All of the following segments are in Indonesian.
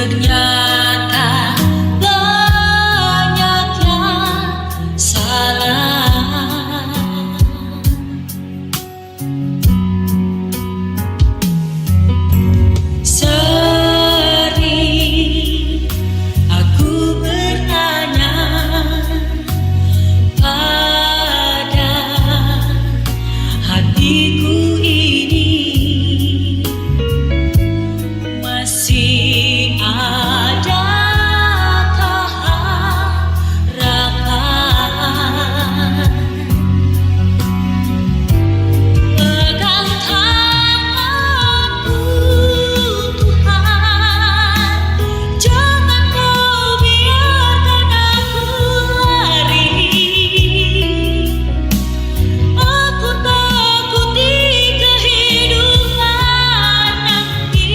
Ternyata banyak yang salah. Sering aku bertanya pada hatiku ini, masih adakah harapan? Pegang tanganku Tuhan, jangan kau biarkan aku lari. Aku takuti kehidupan nanti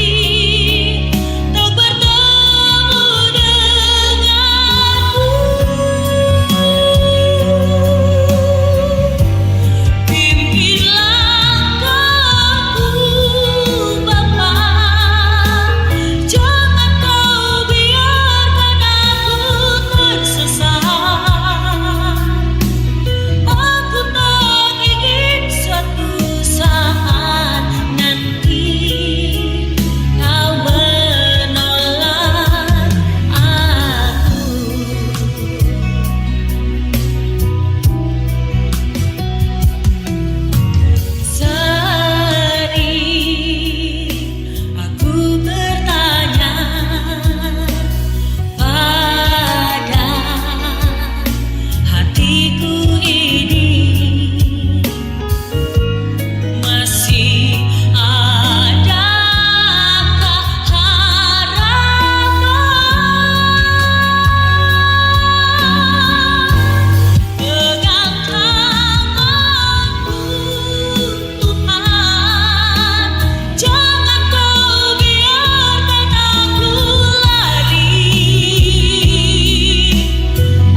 tak bertemu denganmu. Pimpin langkahku Bapa, jangan kau biarkan aku tersesat. Aku tak ingin suatu saat nanti kau menolak aku. Sering aku bertanya pada hatiku ini, masih adakah harapan? Pegang tanganku Tuhan, jangan kau biarkan aku lari.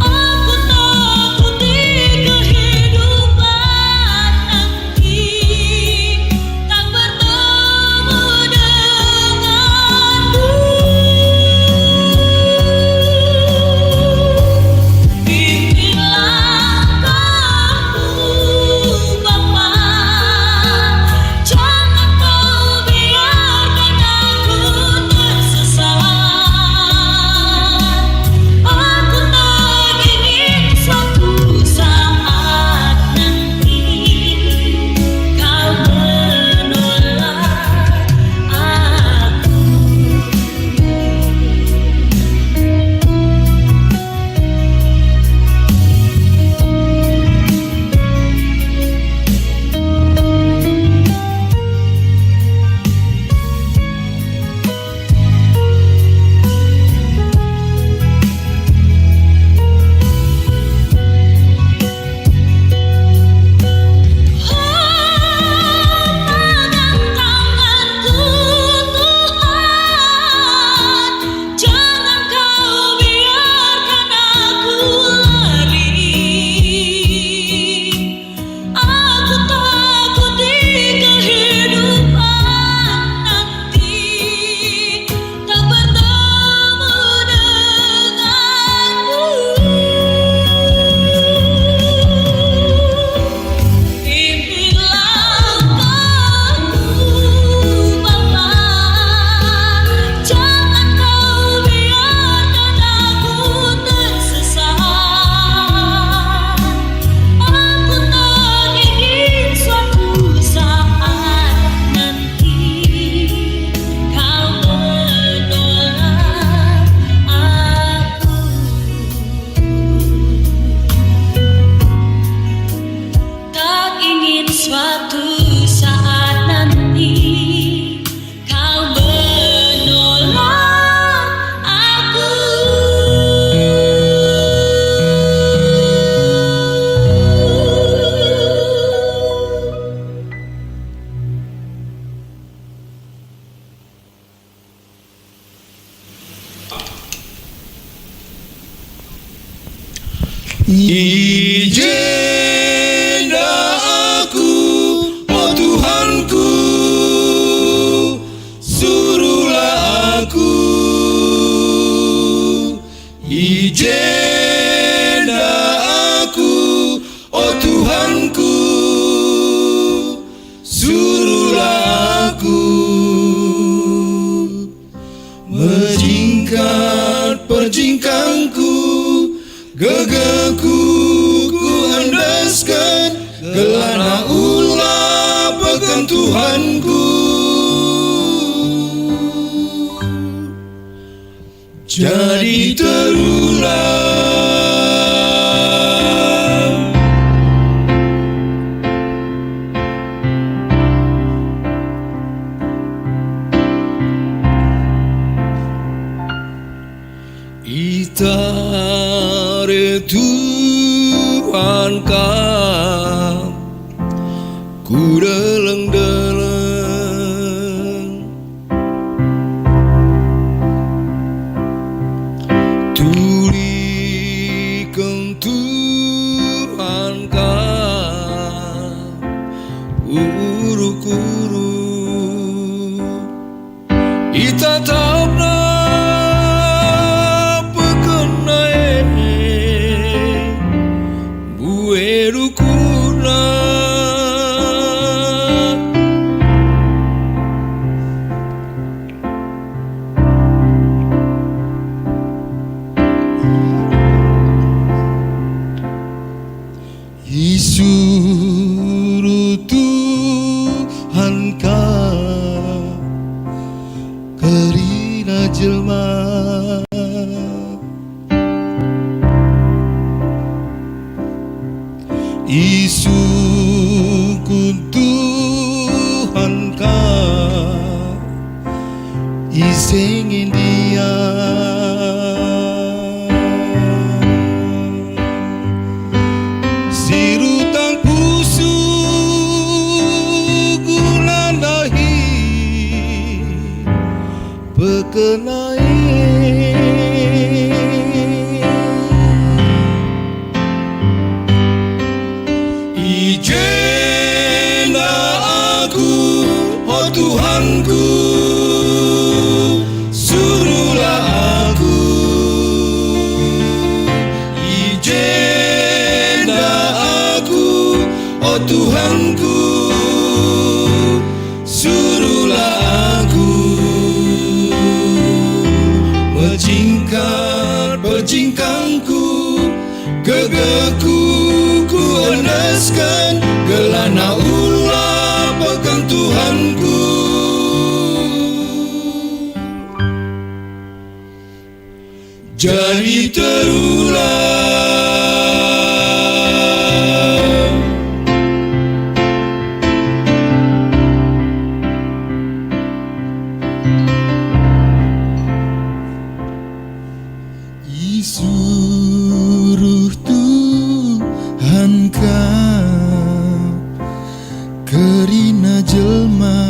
Aku takuti kehidupan nanti tak bertemu denganmu. Pimpin langkahku Bapa, jangan kau biarkan aku tersesat. Aku tak ingin suatu saat nanti kau menolak aku. Pegang tanganku Tuhan, jangan kau biarkan aku lari. Aku takuti kehidupan nanti tak bertemu denganmu. Pimpin langkahku Bapa, jangan kau biarkan aku tersesat. Aku tak ingin suatu saat nanti kau menolak aku. Tak ingin suatu saat nanti kau menolak aku. Izinkanlah aku, oh Tuhanku, suruhlah aku Izinlah aku, oh Tuhanku, suruhlah aku menjingkat perjingkangku, gegaku ku andaskan, gelana ulah pegang Tuhanku. Jadi terulang Itare Tuhan kau ku deleng-deleng tulikan Tuhan kau uru-kuru itatapna pekenai buerukuna Disuruh Tuhan kau kerina jelma Isukun Tuhan kau isengin dia sirutang pusu gulandahi pekenai Izinlah aku, oh Tuhanku, suruhlah aku. Izinlah aku, oh Tuhanku, suruhlah aku menjingkat perjingkangku, gegaku ku andaskan, gelana ulah pegang Tuhanku. Jadi terulang Disuruh Tuhan kau kerina jelma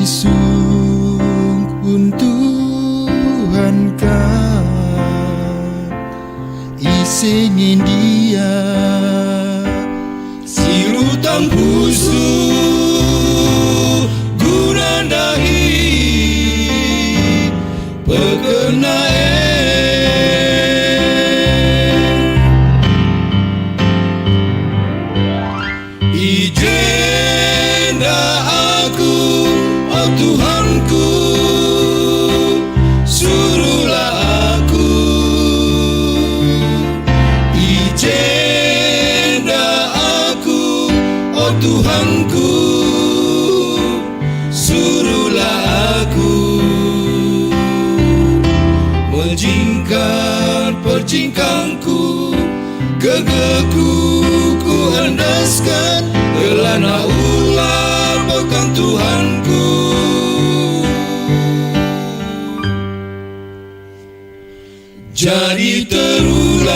Isungkun Tuhan kau isengin dia sirutang pusu gunandahi pekenai Izinlah aku, oh Tuhanku, suruhlah aku. Izinlah aku, oh Tuhanku, suruhlah aku menjingkat perjingkangku, gegaku ku andaskan, gelana ular pegang Tuhanku. Jadi terulang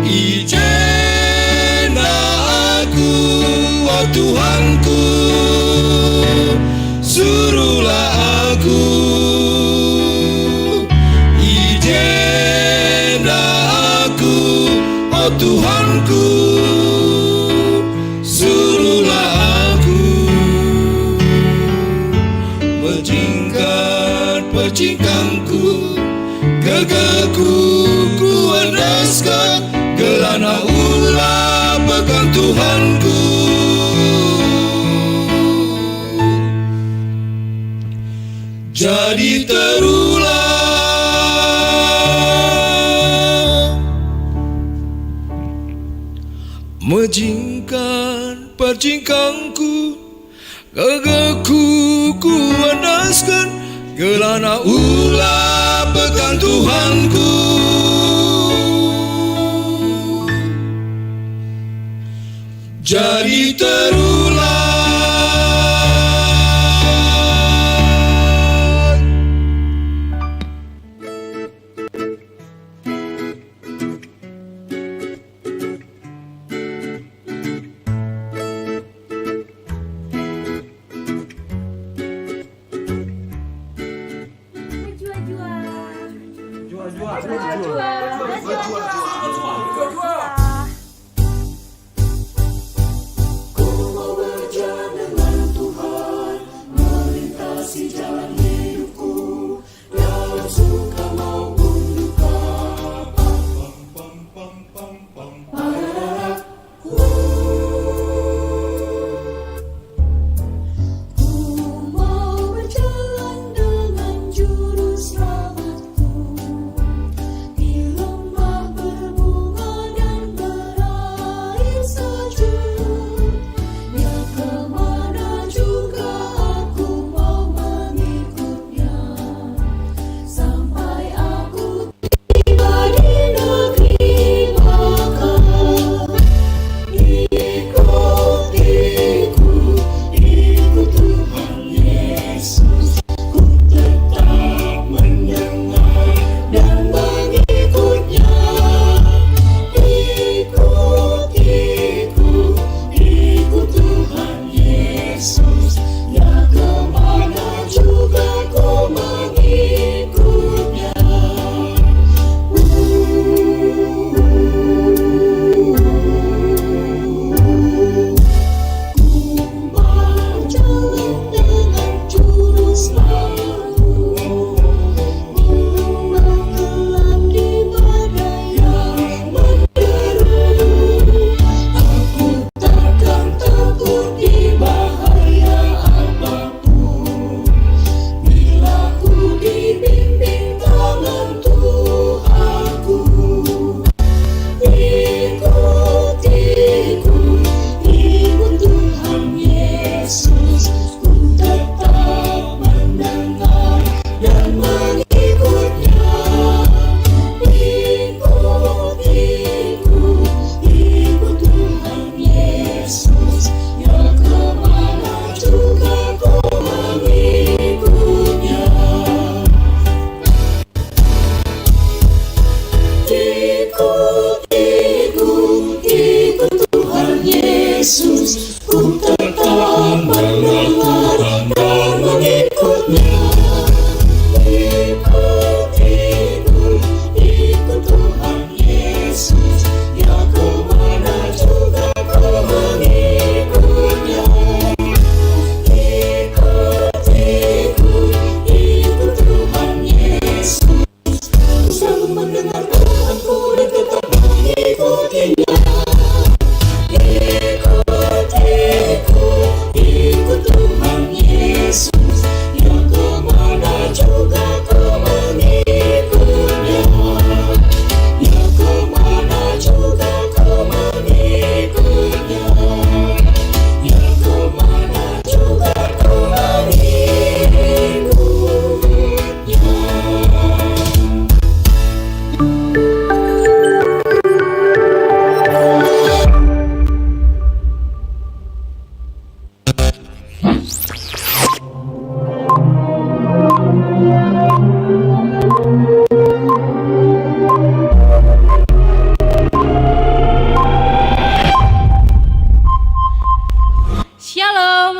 Izinlah aku, oh Tuhanku, suruhlah aku. Izinlah aku, oh Tuhanku, gegeku ku endaskan, gelana ulah pegang Tuhanku. Jadi terulang menjingkan perjingkangku, gegeku ku endaskan, gelana ulah pegang Tuhanku. Jadi terulang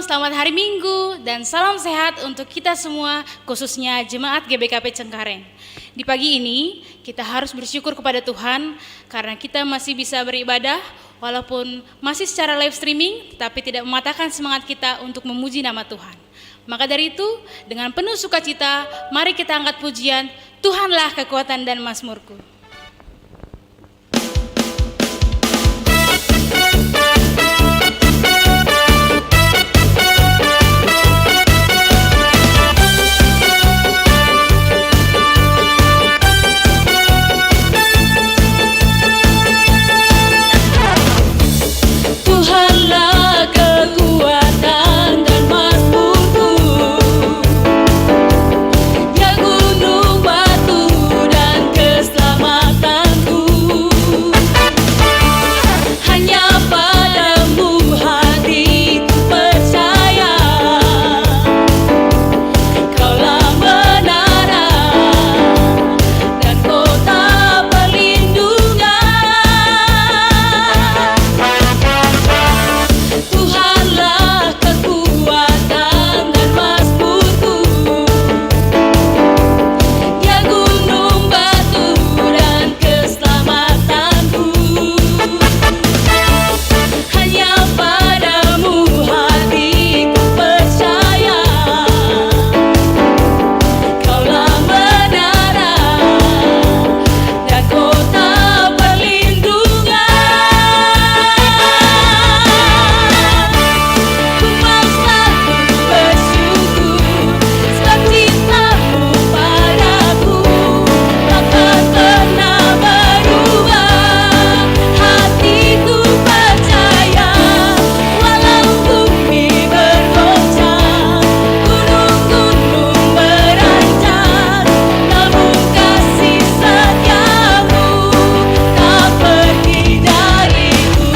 Selamat hari Minggu dan salam sehat untuk kita semua, khususnya Jemaat GBKP Cengkareng. Di pagi ini kita harus bersyukur kepada Tuhan karena kita masih bisa beribadah walaupun masih secara live streaming, tapi tidak mematahkan semangat kita untuk memuji nama Tuhan. Maka dari itu, dengan penuh sukacita, mari kita angkat pujian, Tuhanlah kekuatan dan mazmurku. Tuhanlah kekuatan dan mazmurku, ya gunung batu dan keselamatanku. Hanya padamu hatiku percaya, Kaulah menara dan kota perlindungan. Tuhanlah kekuatan dan mazmurku, ya gunung batu dan keselamatanku. Hanya padamu hatiku percaya, Kaulah menara dan kota perlindungan. Ku mau selalu bersyukur sebab cintamu padaku takkan pernah berubah. Hatiku percaya walau bumi bergoncang, gunung-gunung beranjak, namun kasih setiamu tak pergi dariku.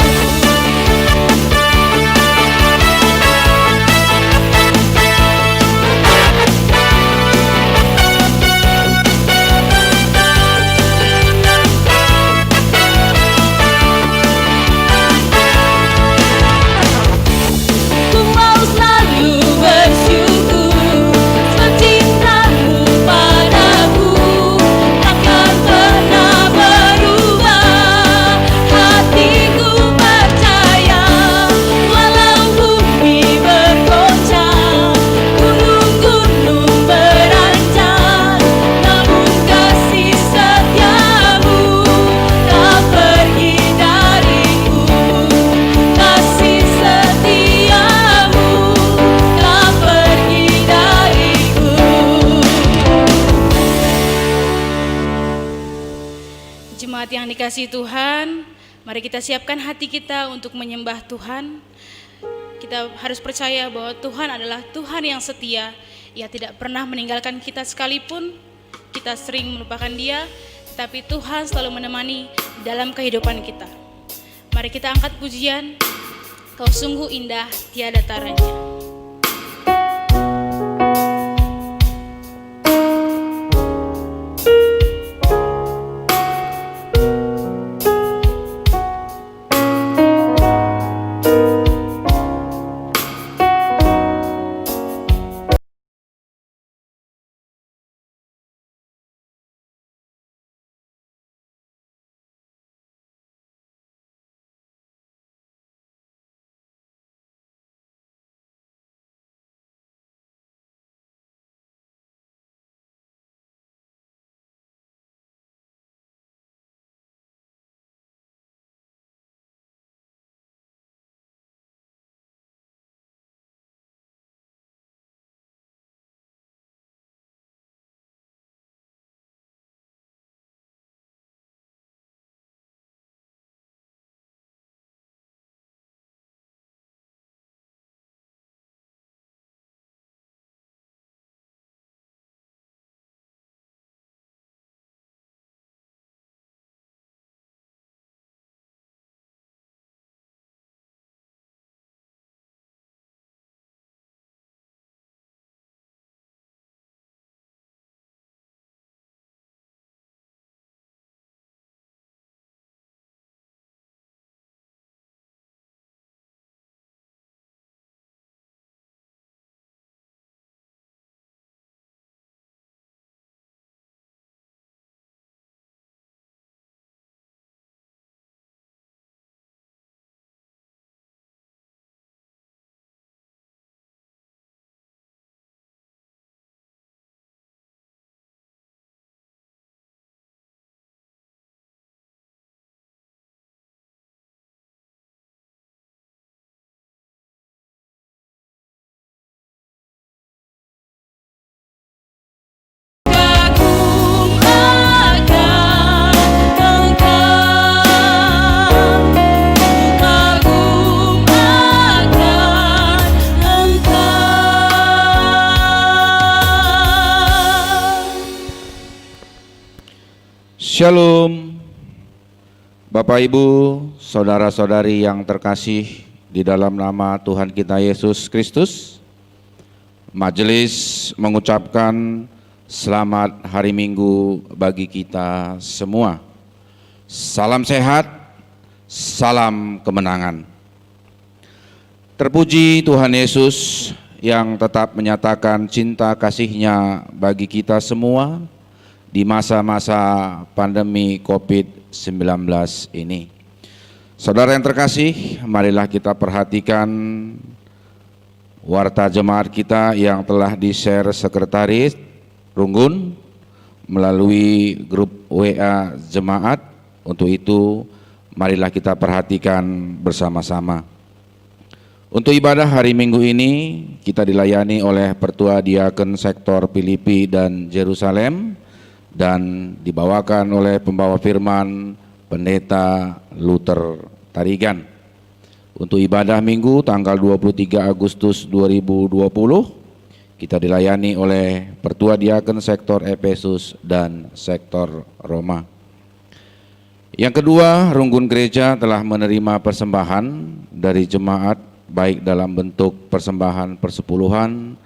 Ku mau selalu bersyukur sebab cintamu padaku takkan pernah berubah. Hatiku percaya walau bumi bergoncang, gunung-gunung beranjak, namun kasih setiamu tak pergi dariku. Kasih setiamu tak pergi dariku. Jemaat yang dikasihi Tuhan, mari kita siapkan hati kita untuk menyembah Tuhan. Kita harus percaya bahwa Tuhan adalah Tuhan yang setia. Ia tidak pernah meninggalkan kita sekalipun. Kita sering melupakan Dia, tetapi Tuhan selalu menemani dalam kehidupan kita. Mari kita angkat pujian, Kau sungguh indah tiada taranya. Shalom, Bapak Ibu, saudara-saudari yang terkasih di dalam nama Tuhan kita Yesus Kristus. Majelis mengucapkan selamat hari Minggu bagi kita semua. Salam sehat, salam kemenangan. Terpuji Tuhan Yesus yang tetap menyatakan cinta kasih-Nya bagi kita semua di masa-masa pandemi COVID-19 ini. Saudara yang terkasih, marilah kita perhatikan warta jemaat kita yang telah di-share sekretaris Runggun melalui grup WA jemaat. Untuk itu, marilah kita perhatikan bersama-sama. Untuk ibadah hari Minggu ini, kita dilayani oleh Pertua Diaken Sektor Filipi dan Yerusalem, dan dibawakan oleh pembawa firman Pendeta Luther Tarigan. Untuk ibadah Minggu tanggal 23 Agustus 2020, kita dilayani oleh Pertua Diaken Sektor Efesus dan Sektor Roma. Yang kedua, Runggun Gereja telah menerima persembahan dari jemaat, baik dalam bentuk persembahan persepuluhan,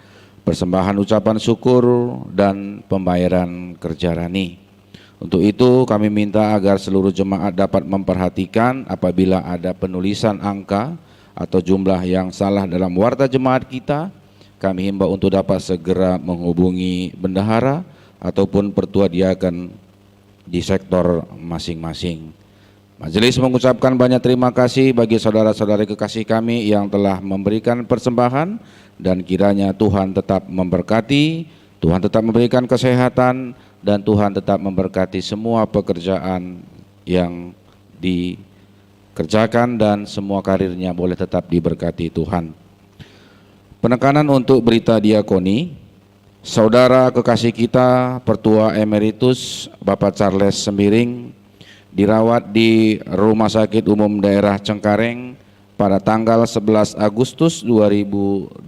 persembahan ucapan syukur, dan pembayaran kerja rani. Untuk itu kami minta agar seluruh jemaat dapat memperhatikan apabila ada penulisan angka atau jumlah yang salah dalam warta jemaat kita. Kami himbau untuk dapat segera menghubungi bendahara ataupun pertua diaken di sektor masing-masing. Majelis mengucapkan banyak terima kasih bagi saudara-saudari kekasih kami yang telah memberikan persembahan, dan kiranya Tuhan tetap memberkati, Tuhan tetap memberikan kesehatan, dan Tuhan tetap memberkati semua pekerjaan yang dikerjakan dan semua karirnya boleh tetap diberkati Tuhan. Penekanan untuk berita diakoni, saudara kekasih kita Pertua Emeritus Bapak Charles Sembiring dirawat di Rumah Sakit Umum Daerah Cengkareng pada tanggal 11 Agustus 2020,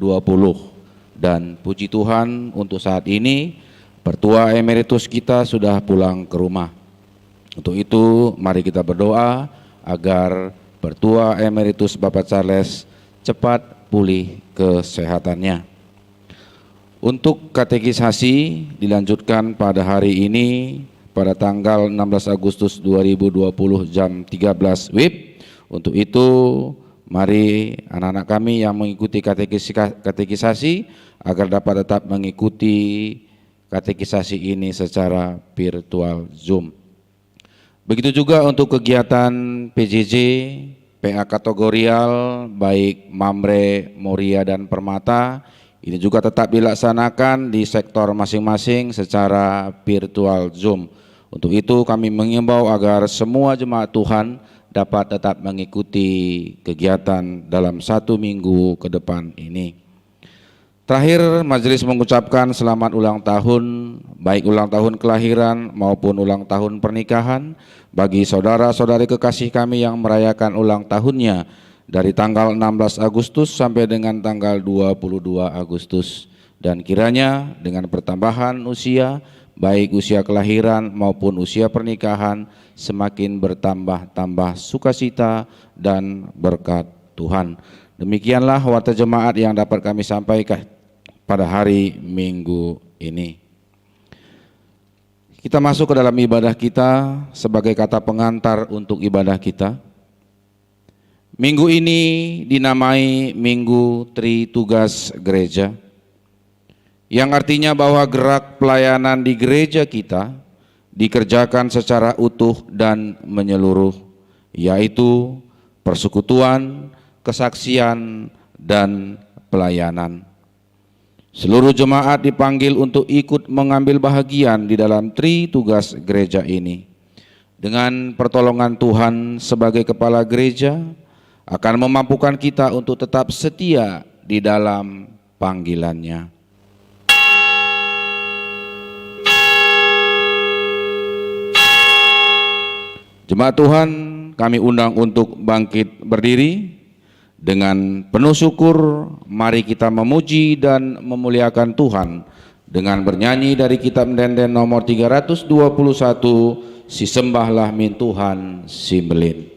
dan puji Tuhan untuk saat ini Pertua Emeritus kita sudah pulang ke rumah. Untuk itu mari kita berdoa agar Pertua Emeritus Bapak Charles cepat pulih kesehatannya. Untuk katekisasi dilanjutkan pada hari ini pada tanggal 16 Agustus 2020 jam 13 WIB. Untuk itu mari anak-anak kami yang mengikuti katekisasi agar dapat tetap mengikuti katekisasi ini secara virtual Zoom. Begitu juga untuk kegiatan PJJ, PA kategorial, baik Mamre, Moria, dan Permata, ini juga tetap dilaksanakan di sektor masing-masing secara virtual Zoom. Untuk itu kami mengimbau agar semua jemaat Tuhan dapat tetap mengikuti kegiatan dalam 1 minggu ke depan ini. Terakhir, majelis mengucapkan selamat ulang tahun, baik ulang tahun kelahiran maupun ulang tahun pernikahan bagi saudara-saudari kekasih kami yang merayakan ulang tahunnya dari tanggal 16 Agustus sampai dengan tanggal 22 Agustus. Dan kiranya dengan pertambahan usia, baik usia kelahiran maupun usia pernikahan, semakin bertambah-tambah sukacita dan berkat Tuhan. Demikianlah warta jemaat yang dapat kami sampaikan pada hari Minggu ini. Kita masuk ke dalam ibadah kita sebagai kata pengantar untuk ibadah kita. Minggu ini dinamai Minggu Tri Tugas Gereja, yang artinya bahwa gerak pelayanan di gereja kita dikerjakan secara utuh dan menyeluruh, yaitu persekutuan, kesaksian, dan pelayanan. Seluruh jemaat dipanggil untuk ikut mengambil bahagian di dalam Tri Tugas Gereja ini. Dengan pertolongan Tuhan sebagai kepala gereja akan memampukan kita untuk tetap setia di dalam panggilannya. Jemaat Tuhan, kami undang untuk bangkit berdiri. Dengan penuh syukur, mari kita memuji dan memuliakan Tuhan dengan bernyanyi dari kitab Denden nomor 321, si sembahlah min Tuhan si belin.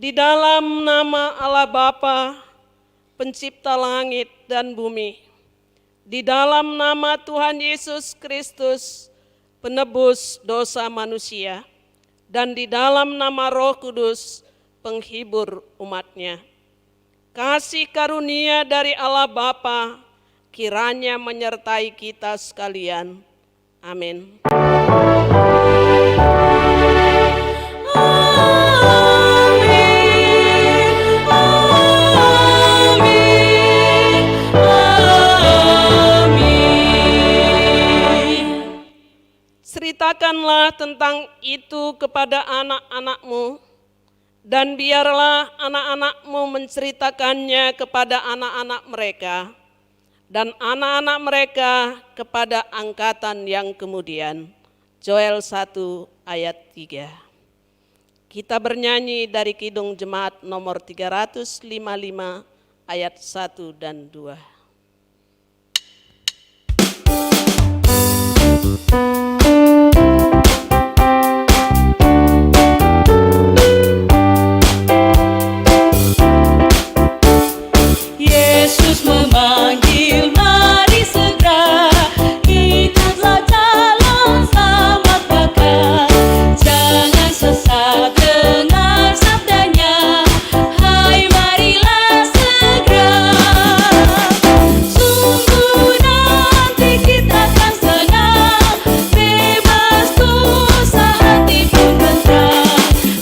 Di dalam nama Allah Bapa, pencipta langit dan bumi, di dalam nama Tuhan Yesus Kristus, penebus dosa manusia, dan di dalam nama Roh Kudus, penghibur umatnya. Kasih karunia dari Allah Bapa kiranya menyertai kita sekalian. Amin. Ceritakanlah tentang itu kepada anak-anakmu, dan biarlah anak-anakmu menceritakannya kepada anak-anak mereka, dan anak-anak mereka kepada angkatan yang kemudian. Joel 1 ayat 3. Kita bernyanyi dari Kidung Jemaat nomor 355 ayat 1 dan 2. Yesus memanggil, mari segera ikutlah jalan selamat bakal. Jangan sesat dengar sabdanya, hai marilah segera. Sungguh nanti kita akan senang, bebas dosa hati pun tentram.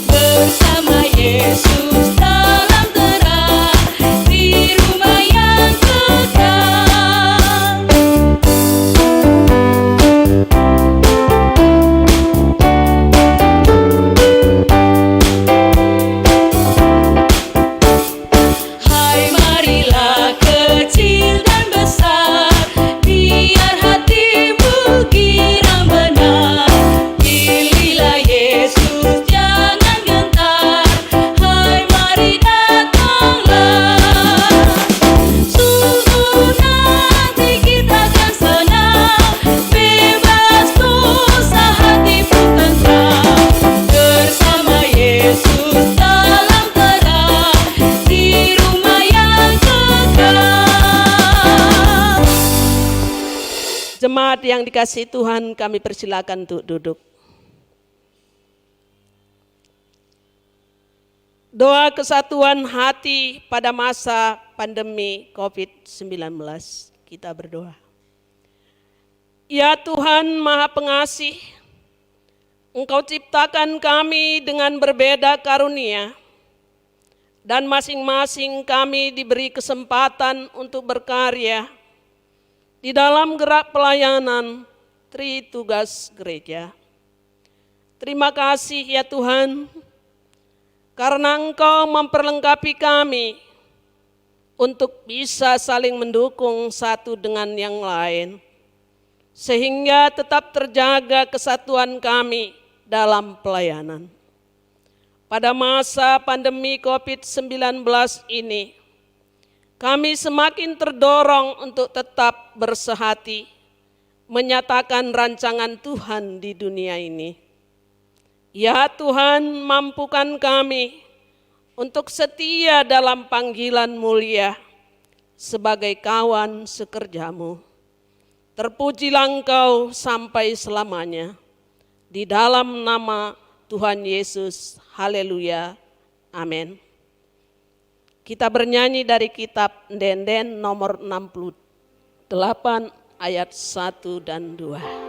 Bersama Yesus dalam terang, di rumah yang kekal. Hai marilah kecil dan besar, biar hatimu girang benar. Pilihlah Yesus, jangan gentar, hai mari datanglah. Sungguh nanti kita akan senang, bebas dosa hati pun tentram. Bersama Yesus dalam terang, di rumah yang kekal. Jemaat yang dikasihi Tuhan, kami persilakan untuk duduk. Doa kesatuan hati pada masa pandemi COVID-19. Kita berdoa. Ya Tuhan Maha Pengasih, Engkau ciptakan kami dengan berbeda karunia, dan masing-masing kami diberi kesempatan untuk berkarya di dalam gerak pelayanan Tritugas Gereja. Terima kasih ya Tuhan, karena Engkau memperlengkapi kami untuk bisa saling mendukung satu dengan yang lain, sehingga tetap terjaga kesatuan kami dalam pelayanan. Pada masa pandemi COVID-19 ini, kami semakin terdorong untuk tetap bersehati, menyatakan rancangan Tuhan di dunia ini. Ya Tuhan, mampukan kami untuk setia dalam panggilan mulia sebagai kawan sekerjamu. Terpujilah Engkau sampai selamanya. Di dalam nama Tuhan Yesus, haleluya, amin. Kita bernyanyi dari kitab Ndenden nomor 68 ayat 1 dan 2.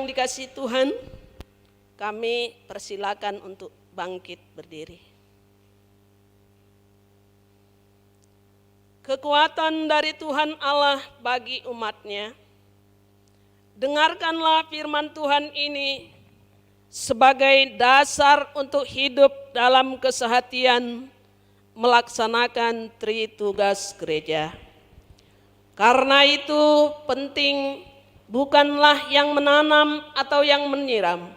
Dikasihi Tuhan, kami persilakan untuk bangkit berdiri. Kekuatan dari Tuhan Allah bagi umat-Nya. Dengarkanlah firman Tuhan ini sebagai dasar untuk hidup dalam kesehatian melaksanakan Tritugas Gereja. Karena itu penting bukanlah yang menanam atau yang menyiram,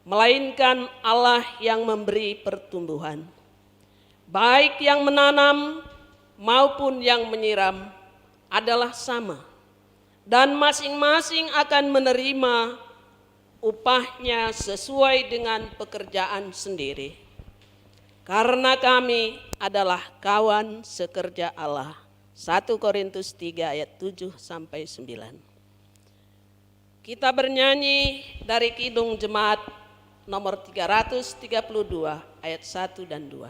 melainkan Allah yang memberi pertumbuhan. Baik yang menanam maupun yang menyiram adalah sama, dan masing-masing akan menerima upahnya sesuai dengan pekerjaan sendiri. Karena kami adalah kawan sekerja Allah. 1 Korintus 3 ayat 7 sampai 9. Kita bernyanyi dari Kidung Jemaat nomor 332 ayat 1 dan 2.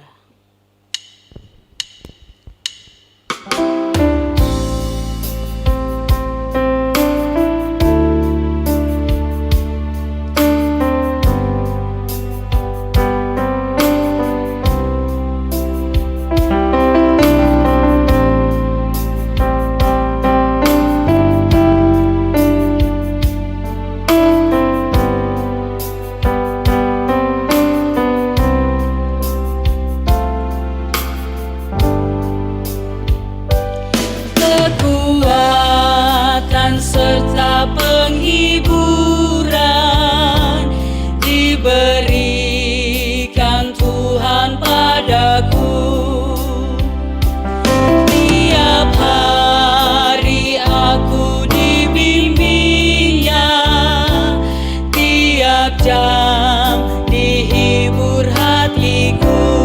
setiap jam dihibur hatiku.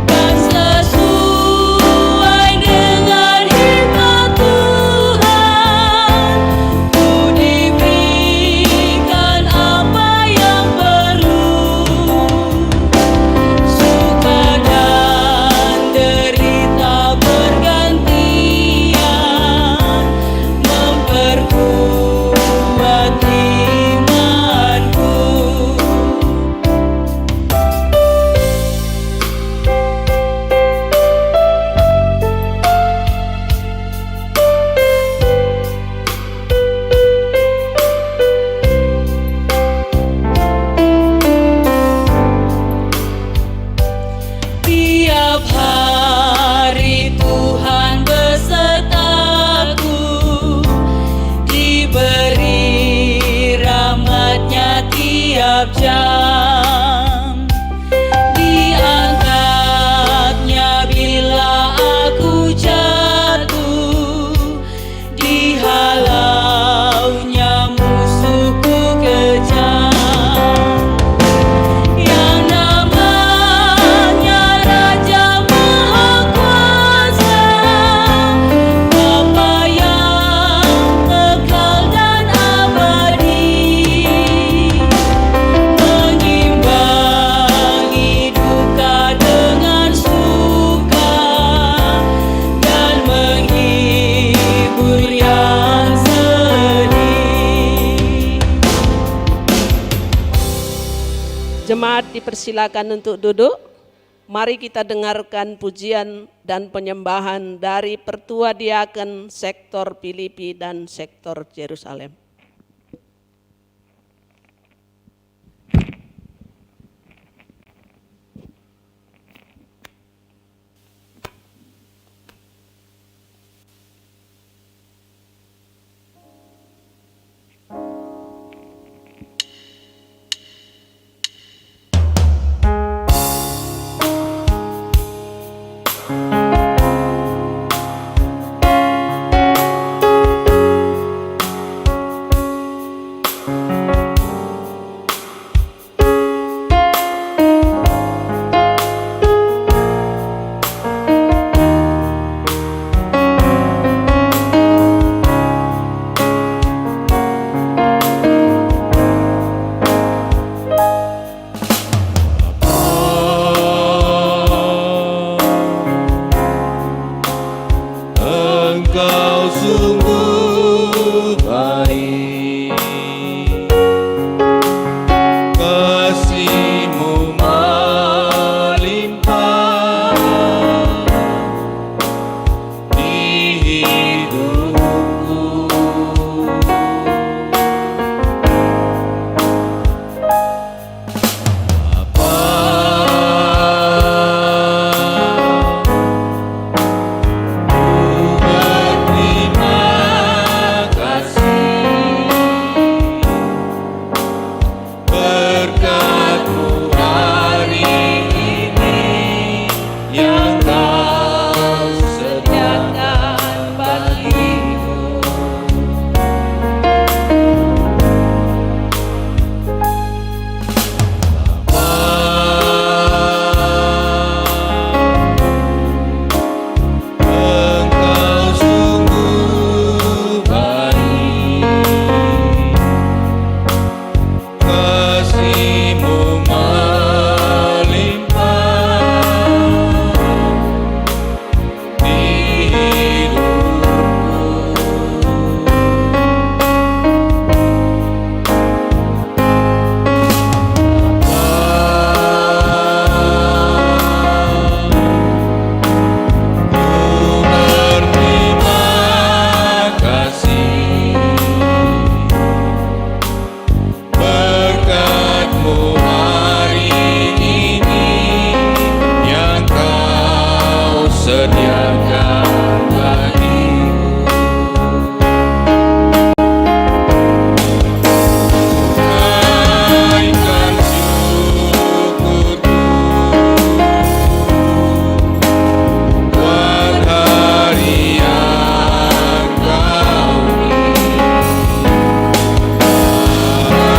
Dan sesuai dengan hikmat Tuhan, ku diberikan apa yang perlu. Suka dan derita bergantian, memperkuat imanku. Tiap hari Tuhan besertaku, diberi rahmat-Nya tiap jam, diangkat-Nya bila aku jatuh, dihalau-Nya musuhku kejam. Yang namanya Raja Maha Kuasa, Bapa yang kekal dan abadi, mengimbangi duka dengan suka dan menghibur yang sedih. Jemaat dipersilakan untuk duduk. Mari kita dengarkan pujian dan penyembahan dari Pertua Diaken sektor Filipi dan sektor Yerusalem. Engkau sungguh baik, kasih-Mu melimpah di hidupku. Berterima kasih berkat-Mu hari ini yang Kau sediakan bagiku. Engkau sungguh baik, kasih-Mu melimpah di hidupku. Berterima kasih berkat-Mu hari ini yang Kau sediakan bagiku. Naikkan syukurku buat hari yang Kau beri.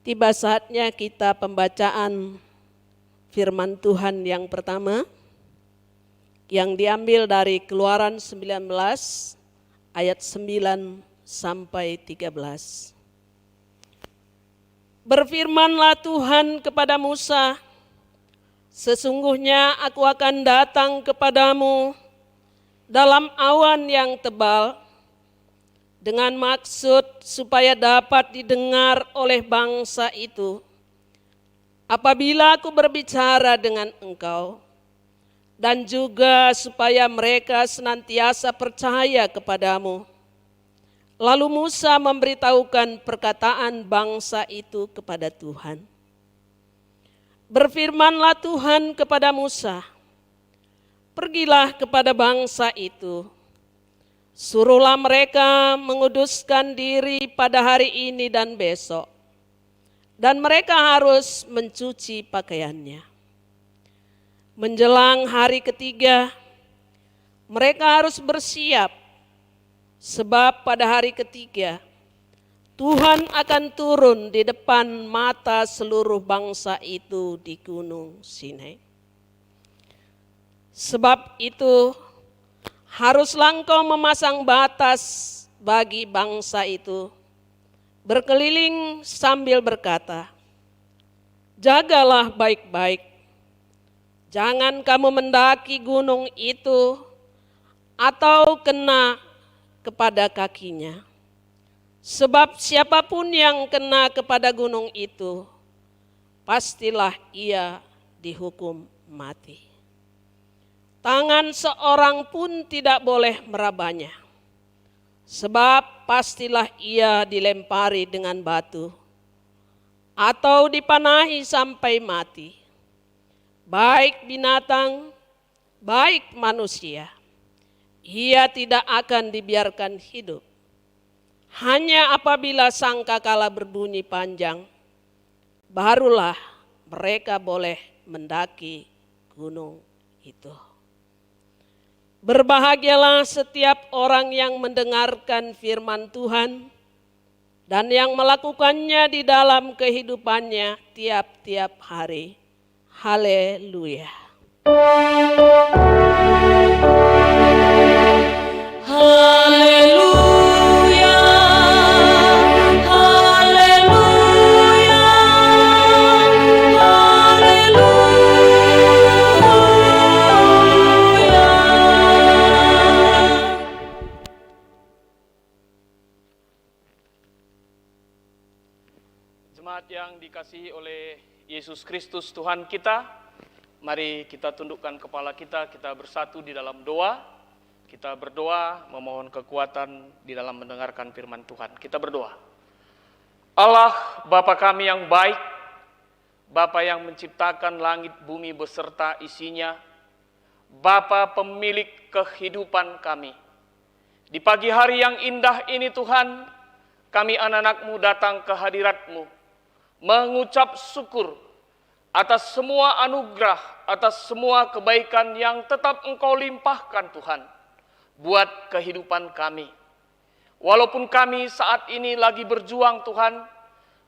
Tiba saatnya kita pembacaan firman Tuhan yang pertama yang diambil dari Keluaran 19 ayat 9 sampai 13. Berfirmanlah Tuhan kepada Musa, sesungguhnya aku akan datang kepadamu dalam awan yang tebal, dengan maksud supaya dapat didengar oleh bangsa itu apabila aku berbicara dengan engkau, dan juga supaya mereka senantiasa percaya kepadamu. Lalu Musa memberitahukan perkataan bangsa itu kepada Tuhan. Berfirmanlah Tuhan kepada Musa, pergilah kepada bangsa itu, suruhlah mereka menguduskan diri pada hari ini dan besok, dan mereka harus mencuci pakaiannya. Menjelang hari ketiga, mereka harus bersiap, sebab pada hari ketiga Tuhan akan turun di depan mata seluruh bangsa itu di Gunung Sinai. Sebab itu haruslah engkau memasang batas bagi bangsa itu, berkeliling sambil berkata, jagalah baik-baik, jangan kamu mendaki gunung itu atau kena kepada kakinya. Sebab siapapun yang kena kepada gunung itu, pastilah ia dihukum mati. Tangan seorang pun tidak boleh merabanya, sebab pastilah ia dilempari dengan batu atau dipanahi sampai mati. Baik binatang, baik manusia, ia tidak akan dibiarkan hidup. Hanya apabila sangkakala berbunyi panjang, barulah mereka boleh mendaki gunung itu. Berbahagialah setiap orang yang mendengarkan firman Tuhan dan yang melakukannya di dalam kehidupannya tiap-tiap hari. Haleluya. Haleluya, haleluya, haleluya. Jemaat yang dikasihi oleh Yesus Kristus Tuhan kita, mari kita tundukkan kepala kita bersatu di dalam doa. Kita berdoa memohon kekuatan di dalam mendengarkan firman Tuhan. Kita berdoa. Allah Bapa kami yang baik, Bapa yang menciptakan langit bumi beserta isinya, Bapa pemilik kehidupan kami. Di pagi hari yang indah ini Tuhan, kami anak-anak-Mu datang ke hadirat-Mu, mengucap syukur atas semua anugerah, atas semua kebaikan yang tetap Engkau limpahkan Tuhan, buat kehidupan kami. Walaupun kami saat ini lagi berjuang Tuhan,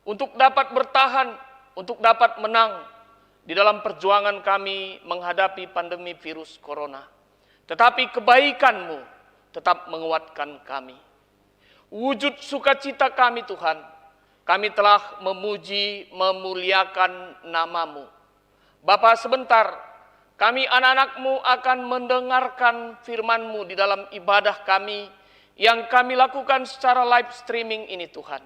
untuk dapat bertahan, untuk dapat menang di dalam perjuangan kami menghadapi pandemi virus corona. Tetapi kebaikan-Mu tetap menguatkan kami. Wujud sukacita kami Tuhan, kami telah memuji, memuliakan nama-Mu. Bapa, sebentar kami anak-anak-Mu akan mendengarkan firman-Mu di dalam ibadah kami yang kami lakukan secara live streaming ini Tuhan.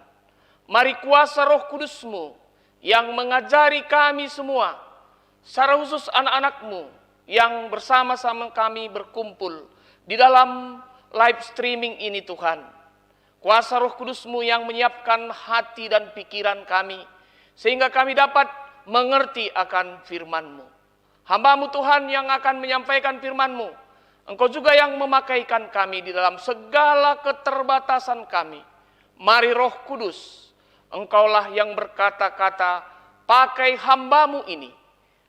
Mari kuasa Roh Kudus-Mu yang mengajari kami semua, secara khusus anak-anak-Mu yang bersama-sama kami berkumpul di dalam live streaming ini Tuhan. Kuasa Roh Kudus-Mu yang menyiapkan hati dan pikiran kami, sehingga kami dapat mengerti akan firman-Mu. Hamba-Mu Tuhan yang akan menyampaikan firman-Mu, Engkau juga yang memakaikan kami di dalam segala keterbatasan kami. Mari Roh Kudus, Engkaulah yang berkata-kata, pakai hamba-Mu ini,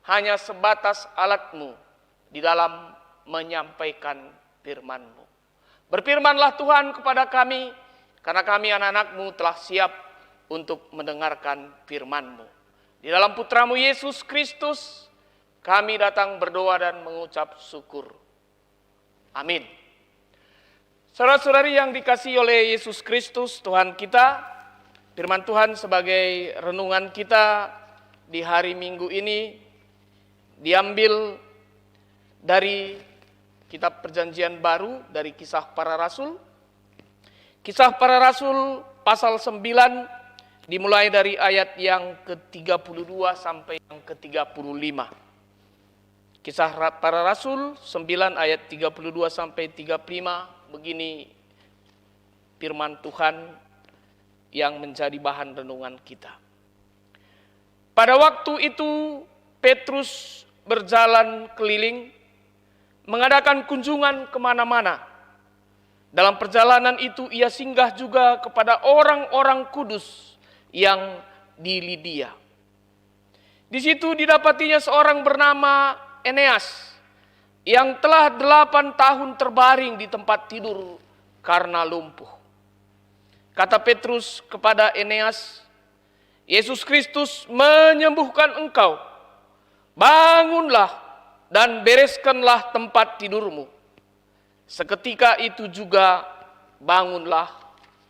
hanya sebatas alat-Mu di dalam menyampaikan firman-Mu. Berfirmanlah Tuhan kepada kami, karena kami anak-anak-Mu telah siap untuk mendengarkan firman-Mu. Di dalam Putra-Mu Yesus Kristus, kami datang berdoa dan mengucap syukur. Amin. Saudara-saudari yang dikasihi oleh Yesus Kristus Tuhan kita, firman Tuhan sebagai renungan kita di hari Minggu ini diambil dari kitab Perjanjian Baru, dari Kisah Para Rasul. Kisah Para Rasul pasal 9 dimulai dari ayat yang ke-32 sampai yang ke-35. Kisah Para Rasul 9 ayat 32 sampai 35, begini firman Tuhan yang menjadi bahan renungan kita. Pada waktu itu Petrus berjalan keliling, mengadakan kunjungan kemana-mana. Dalam perjalanan itu ia singgah juga kepada orang-orang kudus yang di Lidia. Di situ didapatinya seorang bernama Eneas yang telah 8 tahun terbaring di tempat tidur karena lumpuh. Kata Petrus kepada Eneas, Yesus Kristus menyembuhkan engkau. Bangunlah dan bereskanlah tempat tidurmu. Seketika itu juga bangunlah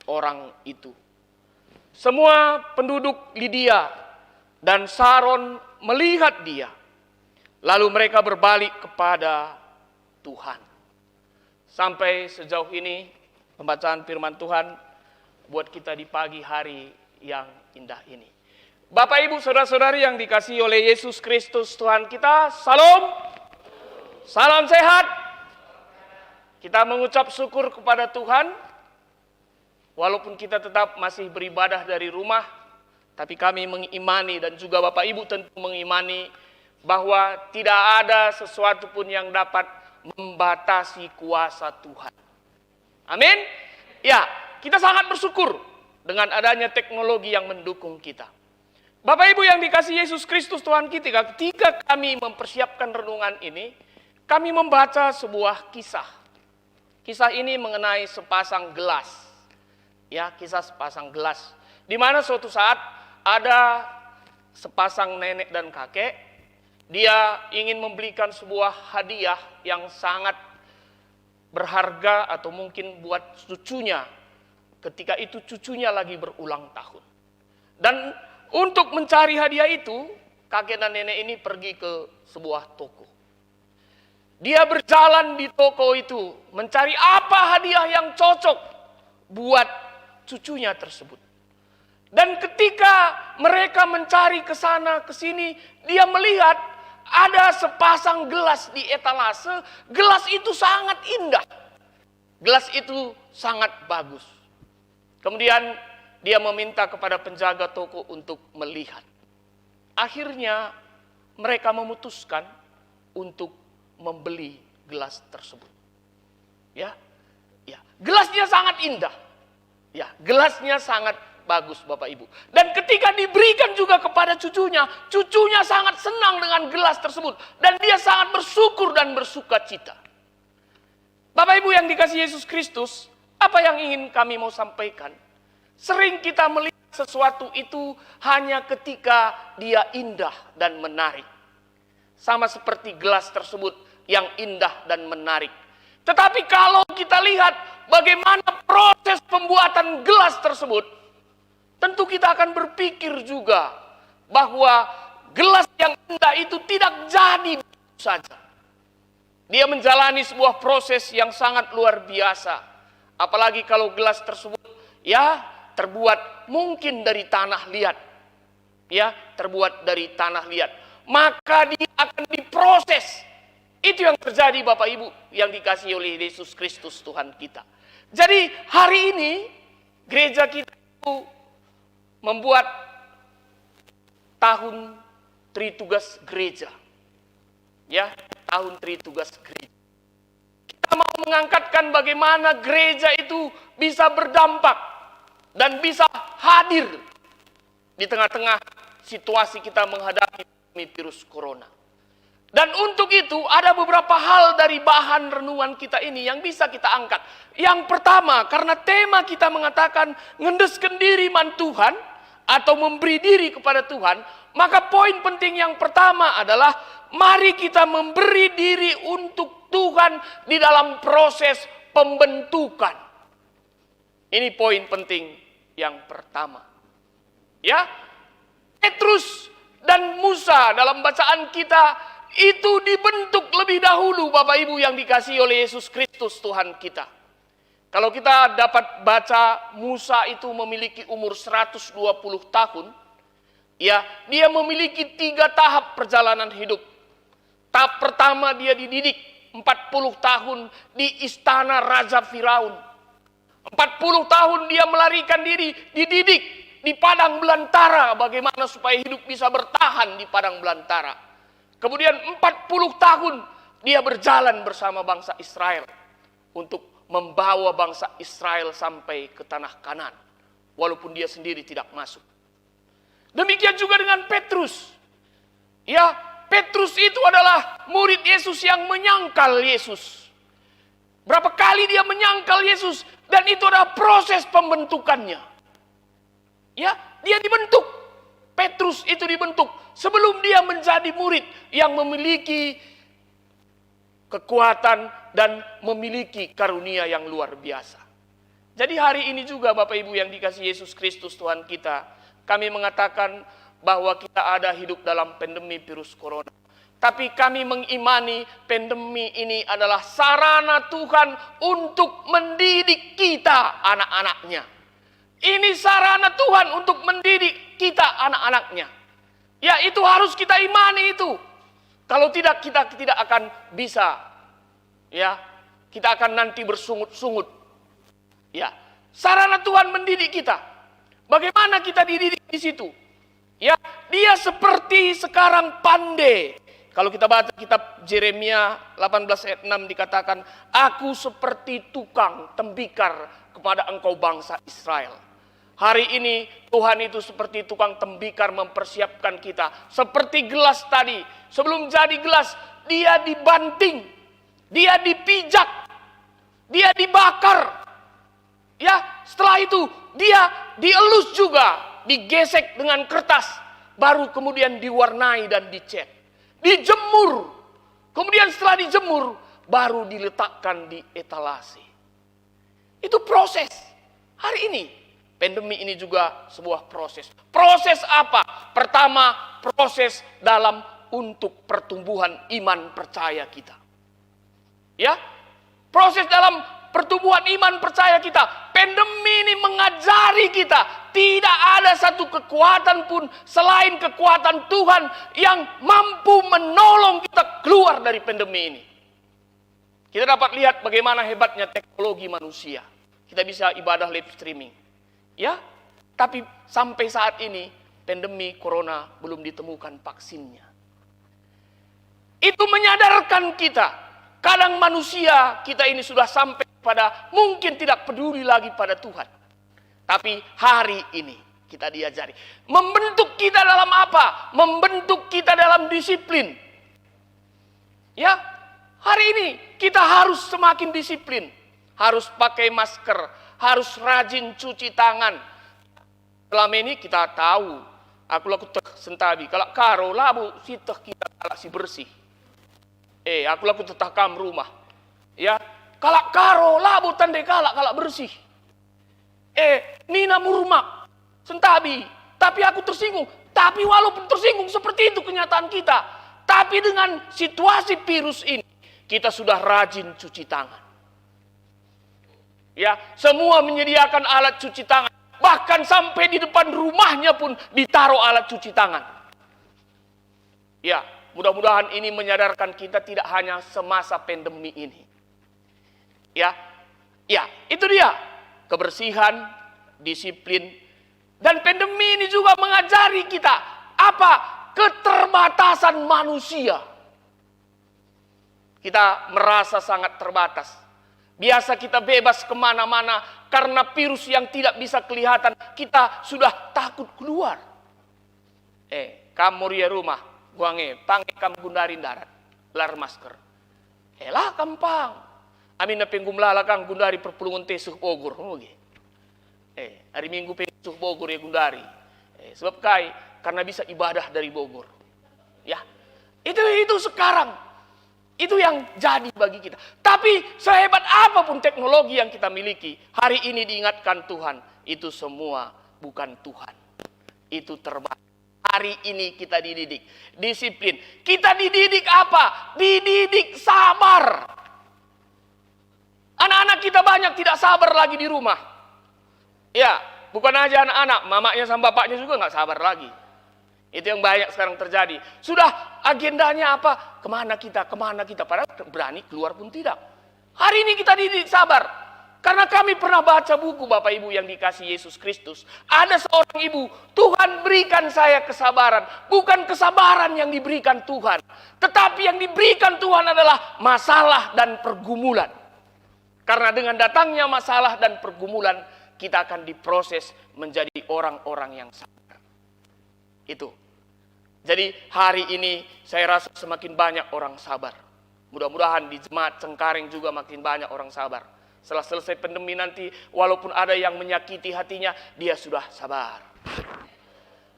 orang itu. Semua penduduk Lidia dan Saron melihat dia. Lalu mereka berbalik kepada Tuhan. Sampai sejauh ini pembacaan firman Tuhan buat kita di pagi hari yang indah ini. Bapak Ibu saudara-saudari yang dikasihi oleh Yesus Kristus Tuhan kita, salam. Salam sehat. Kita mengucap syukur kepada Tuhan. Walaupun kita tetap masih beribadah dari rumah, tapi kami mengimani dan juga Bapak Ibu tentu mengimani bahwa tidak ada sesuatu pun yang dapat membatasi kuasa Tuhan. Amin? Ya, kita sangat bersyukur dengan adanya teknologi yang mendukung kita. Bapak Ibu yang dikasihi Yesus Kristus Tuhan kita, ketika kami mempersiapkan renungan ini, kami membaca sebuah kisah. Kisah ini mengenai sepasang gelas. Ya, kisah sepasang gelas. Di mana suatu saat ada sepasang nenek dan kakek. Dia ingin membelikan sebuah hadiah yang sangat berharga atau mungkin buat cucunya. Ketika itu cucunya lagi berulang tahun. Dan untuk mencari hadiah itu, kakek dan nenek ini pergi ke sebuah toko. Dia berjalan di toko itu, mencari apa hadiah yang cocok buat cucunya tersebut. Dan ketika mereka mencari ke sana ke sini, dia melihat ada sepasang gelas di etalase. Gelas itu sangat indah. Gelas itu sangat bagus. Kemudian dia meminta kepada penjaga toko untuk melihat. Akhirnya mereka memutuskan untuk membeli gelas tersebut. Ya. Gelasnya sangat indah. Ya, gelasnya sangat bagus Bapak Ibu. Dan ketika diberikan juga kepada cucunya, cucunya sangat senang dengan gelas tersebut. Dan dia sangat bersyukur dan bersuka cita. Bapak Ibu yang dikasihi Yesus Kristus, apa yang ingin kami mau sampaikan? Sering kita melihat sesuatu itu hanya ketika dia indah dan menarik. Sama seperti gelas tersebut yang indah dan menarik. Tetapi kalau kita lihat bagaimana proses pembuatan gelas tersebut, tentu kita akan berpikir juga bahwa gelas yang indah itu tidak jadi saja. Dia menjalani sebuah proses yang sangat luar biasa. Apalagi kalau gelas tersebut ya terbuat mungkin dari tanah liat. Ya, terbuat dari tanah liat. Maka dia akan diproses. Itu yang terjadi Bapak Ibu yang dikasihi oleh Yesus Kristus Tuhan kita. Jadi hari ini gereja kita itu membuat tahun Tritugas Gereja. Ya, tahun Tritugas Gereja. Kita mau mengangkatkan bagaimana gereja itu bisa berdampak dan bisa hadir di tengah-tengah situasi kita menghadapi virus corona. Dan untuk itu ada beberapa hal dari bahan renungan kita ini yang bisa kita angkat. Yang pertama, karena tema kita mengatakan ngendeskeun diri man Tuhan, atau memberi diri kepada Tuhan, maka poin penting yang pertama adalah mari kita memberi diri untuk Tuhan di dalam proses pembentukan. Ini poin penting yang pertama. Ya, Petrus dan Musa dalam bacaan kita itu dibentuk lebih dahulu, Bapak Ibu yang dikasihi oleh Yesus Kristus Tuhan kita. Kalau kita dapat baca, Musa itu memiliki umur 120 tahun. Ya, dia memiliki 3 tahap perjalanan hidup. Tahap pertama dia dididik 40 tahun di istana Raja Firaun. 40 tahun dia melarikan diri, dididik di padang belantara, bagaimana supaya hidup bisa bertahan di padang belantara. Kemudian 40 tahun dia berjalan bersama bangsa Israel untuk membawa bangsa Israel sampai ke tanah Kanaan, walaupun dia sendiri tidak masuk. Demikian juga dengan Petrus. Ya, Petrus itu adalah murid Yesus yang menyangkal Yesus. Berapa kali dia menyangkal Yesus, dan itu adalah proses pembentukannya. Ya, dia dibentuk. Petrus itu dibentuk sebelum dia menjadi murid yang memiliki kekuatan dan memiliki karunia yang luar biasa. Jadi hari ini juga Bapak Ibu yang dikasihi Yesus Kristus Tuhan kita, kami mengatakan bahwa kita ada hidup dalam pandemi virus corona. Tapi kami mengimani pandemi ini adalah sarana Tuhan untuk mendidik kita anak-anaknya. Ini sarana Tuhan untuk mendidik kita anak-anaknya. Ya, itu harus kita imani itu. Kalau tidak, kita tidak akan bisa. Ya, kita akan nanti bersungut-sungut. Ya, sarana Tuhan mendidik kita. Bagaimana kita dididik di situ? Ya, dia seperti sekarang pandai. Kalau kita baca kitab Yeremia 18 ayat 6 dikatakan, aku seperti tukang tembikar kepada engkau bangsa Israel. Hari ini Tuhan itu seperti tukang tembikar mempersiapkan kita. Seperti gelas tadi, sebelum jadi gelas, dia dibanting, dia dipijak, dia dibakar. Ya, setelah itu dia dielus juga, digesek dengan kertas, baru kemudian diwarnai dan dicat. Dijemur, kemudian setelah dijemur, baru diletakkan di etalase. Itu proses. Hari ini, pandemi ini juga sebuah proses. Proses apa? Pertama, proses dalam untuk pertumbuhan iman percaya kita. Ya, proses dalam pertumbuhan iman percaya kita. Pandemi ini mengajari kita, tidak ada satu kekuatan pun selain kekuatan Tuhan yang mampu menolong kita keluar dari pandemi ini. Kita dapat lihat bagaimana hebatnya teknologi manusia. Kita bisa ibadah live streaming. Ya, tapi sampai saat ini pandemi corona belum ditemukan vaksinnya. Itu menyadarkan kita, kadang manusia kita ini sudah sampai pada mungkin tidak peduli lagi pada Tuhan. Tapi hari ini kita diajari. Membentuk kita dalam apa? Membentuk kita dalam disiplin. Ya, hari ini kita harus semakin disiplin. Harus pakai masker, harus rajin cuci tangan. Selama ini kita tahu, aku laku teh sentabi, kalau karo labu si teh kita kalau si bersih. Aku laku tetah kam rumah. Ya, kalau karo labu tande kalau bersih. Nina murmak sentabi, tapi aku tersinggung. Tapi walaupun tersinggung seperti itu kenyataan kita. Tapi dengan situasi virus ini, kita sudah rajin cuci tangan. Ya, semua menyediakan alat cuci tangan. Bahkan sampai di depan rumahnya pun ditaruh alat cuci tangan. Ya, mudah-mudahan ini menyadarkan kita tidak hanya semasa pandemi ini. Ya, itu dia. Kebersihan, disiplin. Dan pandemi ini juga mengajari kita apa? Keterbatasan manusia. Kita merasa sangat terbatas. Biasa kita bebas kemana-mana karena virus yang tidak bisa kelihatan. Kita sudah takut keluar. Kamu ria rumah, guange, pange kamu gundarin darat, lar masker. Lah kampang. Amin na penggum lala kang gundari perpulungan tesuh Bogor. Hari Minggu pensuh Bogor ya gundari. Sebab kai karena bisa ibadah dari Bogor. Ya. Itu sekarang. Itu yang jadi bagi kita. Tapi sehebat apapun teknologi yang kita miliki, hari ini diingatkan Tuhan, itu semua bukan Tuhan. Itu terbatas. Hari ini kita dididik disiplin. Kita dididik apa? Dididik sabar. Anak-anak kita banyak tidak sabar lagi di rumah. Ya, bukan aja anak-anak, mamanya sama bapaknya juga nggak sabar lagi. Itu yang banyak sekarang terjadi. Sudah agendanya apa? Kemana kita? Padahal berani keluar pun tidak. Hari ini kita dididik sabar. Karena kami pernah baca buku Bapak Ibu yang dikasih Yesus Kristus. Ada seorang ibu, Tuhan berikan saya kesabaran. Bukan kesabaran yang diberikan Tuhan. Tetapi yang diberikan Tuhan adalah masalah dan pergumulan. Karena dengan datangnya masalah dan pergumulan, kita akan diproses menjadi orang-orang yang sabar. Itu. Jadi hari ini saya rasa semakin banyak orang sabar. Mudah-mudahan di jemaat Cengkareng juga makin banyak orang sabar. Setelah selesai pandemi nanti, walaupun ada yang menyakiti hatinya, dia sudah sabar.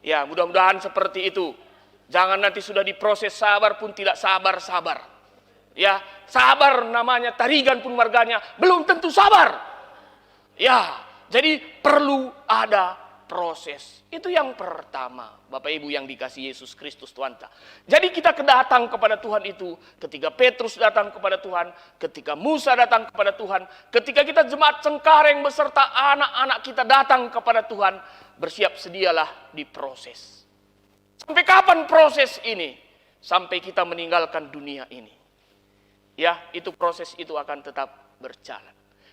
Ya, mudah-mudahan seperti itu. Jangan nanti sudah diproses sabar pun tidak sabar-sabar. Ya, sabar namanya, tarigan pun warganya, belum tentu sabar. Ya, jadi perlu ada proses. Itu yang pertama, Bapak Ibu yang dikasih Yesus Kristus Tuhan. Jadi kita datang kepada Tuhan itu ketika Petrus datang kepada Tuhan, ketika Musa datang kepada Tuhan, ketika kita jemaat Cengkareng beserta anak-anak kita datang kepada Tuhan, bersiap sedialah diproses. Sampai kapan proses ini? Sampai kita meninggalkan dunia ini. Ya, itu proses itu akan tetap berjalan.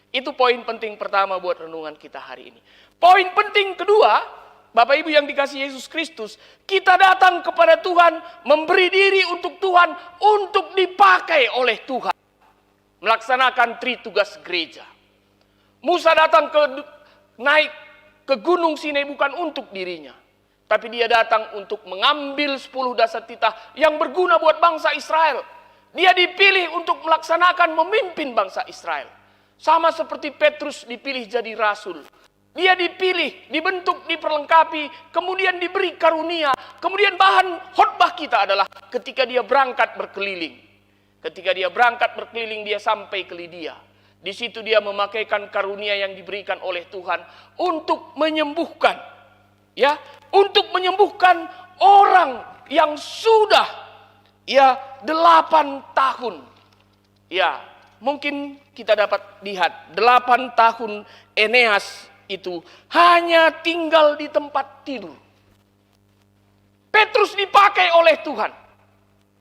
Itu poin penting pertama buat renungan kita hari ini. Poin penting kedua, Bapak Ibu yang dikasih Yesus Kristus, kita datang kepada Tuhan, memberi diri untuk Tuhan, untuk dipakai oleh Tuhan. Melaksanakan tritugas gereja. Musa datang naik ke Gunung Sinai bukan untuk dirinya. Tapi dia datang untuk mengambil 10 dasar titah yang berguna buat bangsa Israel. Dia dipilih untuk melaksanakan memimpin bangsa Israel. Sama seperti Petrus dipilih jadi rasul. Dia dipilih, dibentuk, diperlengkapi, kemudian diberi karunia. Kemudian bahan khotbah kita adalah ketika dia berangkat berkeliling. Ketika dia berangkat berkeliling, dia sampai ke Lidia. Di situ dia memakaikan karunia yang diberikan oleh Tuhan untuk menyembuhkan. Ya, untuk menyembuhkan orang yang sudah 8 tahun. Ya, mungkin kita dapat lihat 8 tahun Eneas itu hanya tinggal di tempat tidur. Petrus dipakai oleh Tuhan.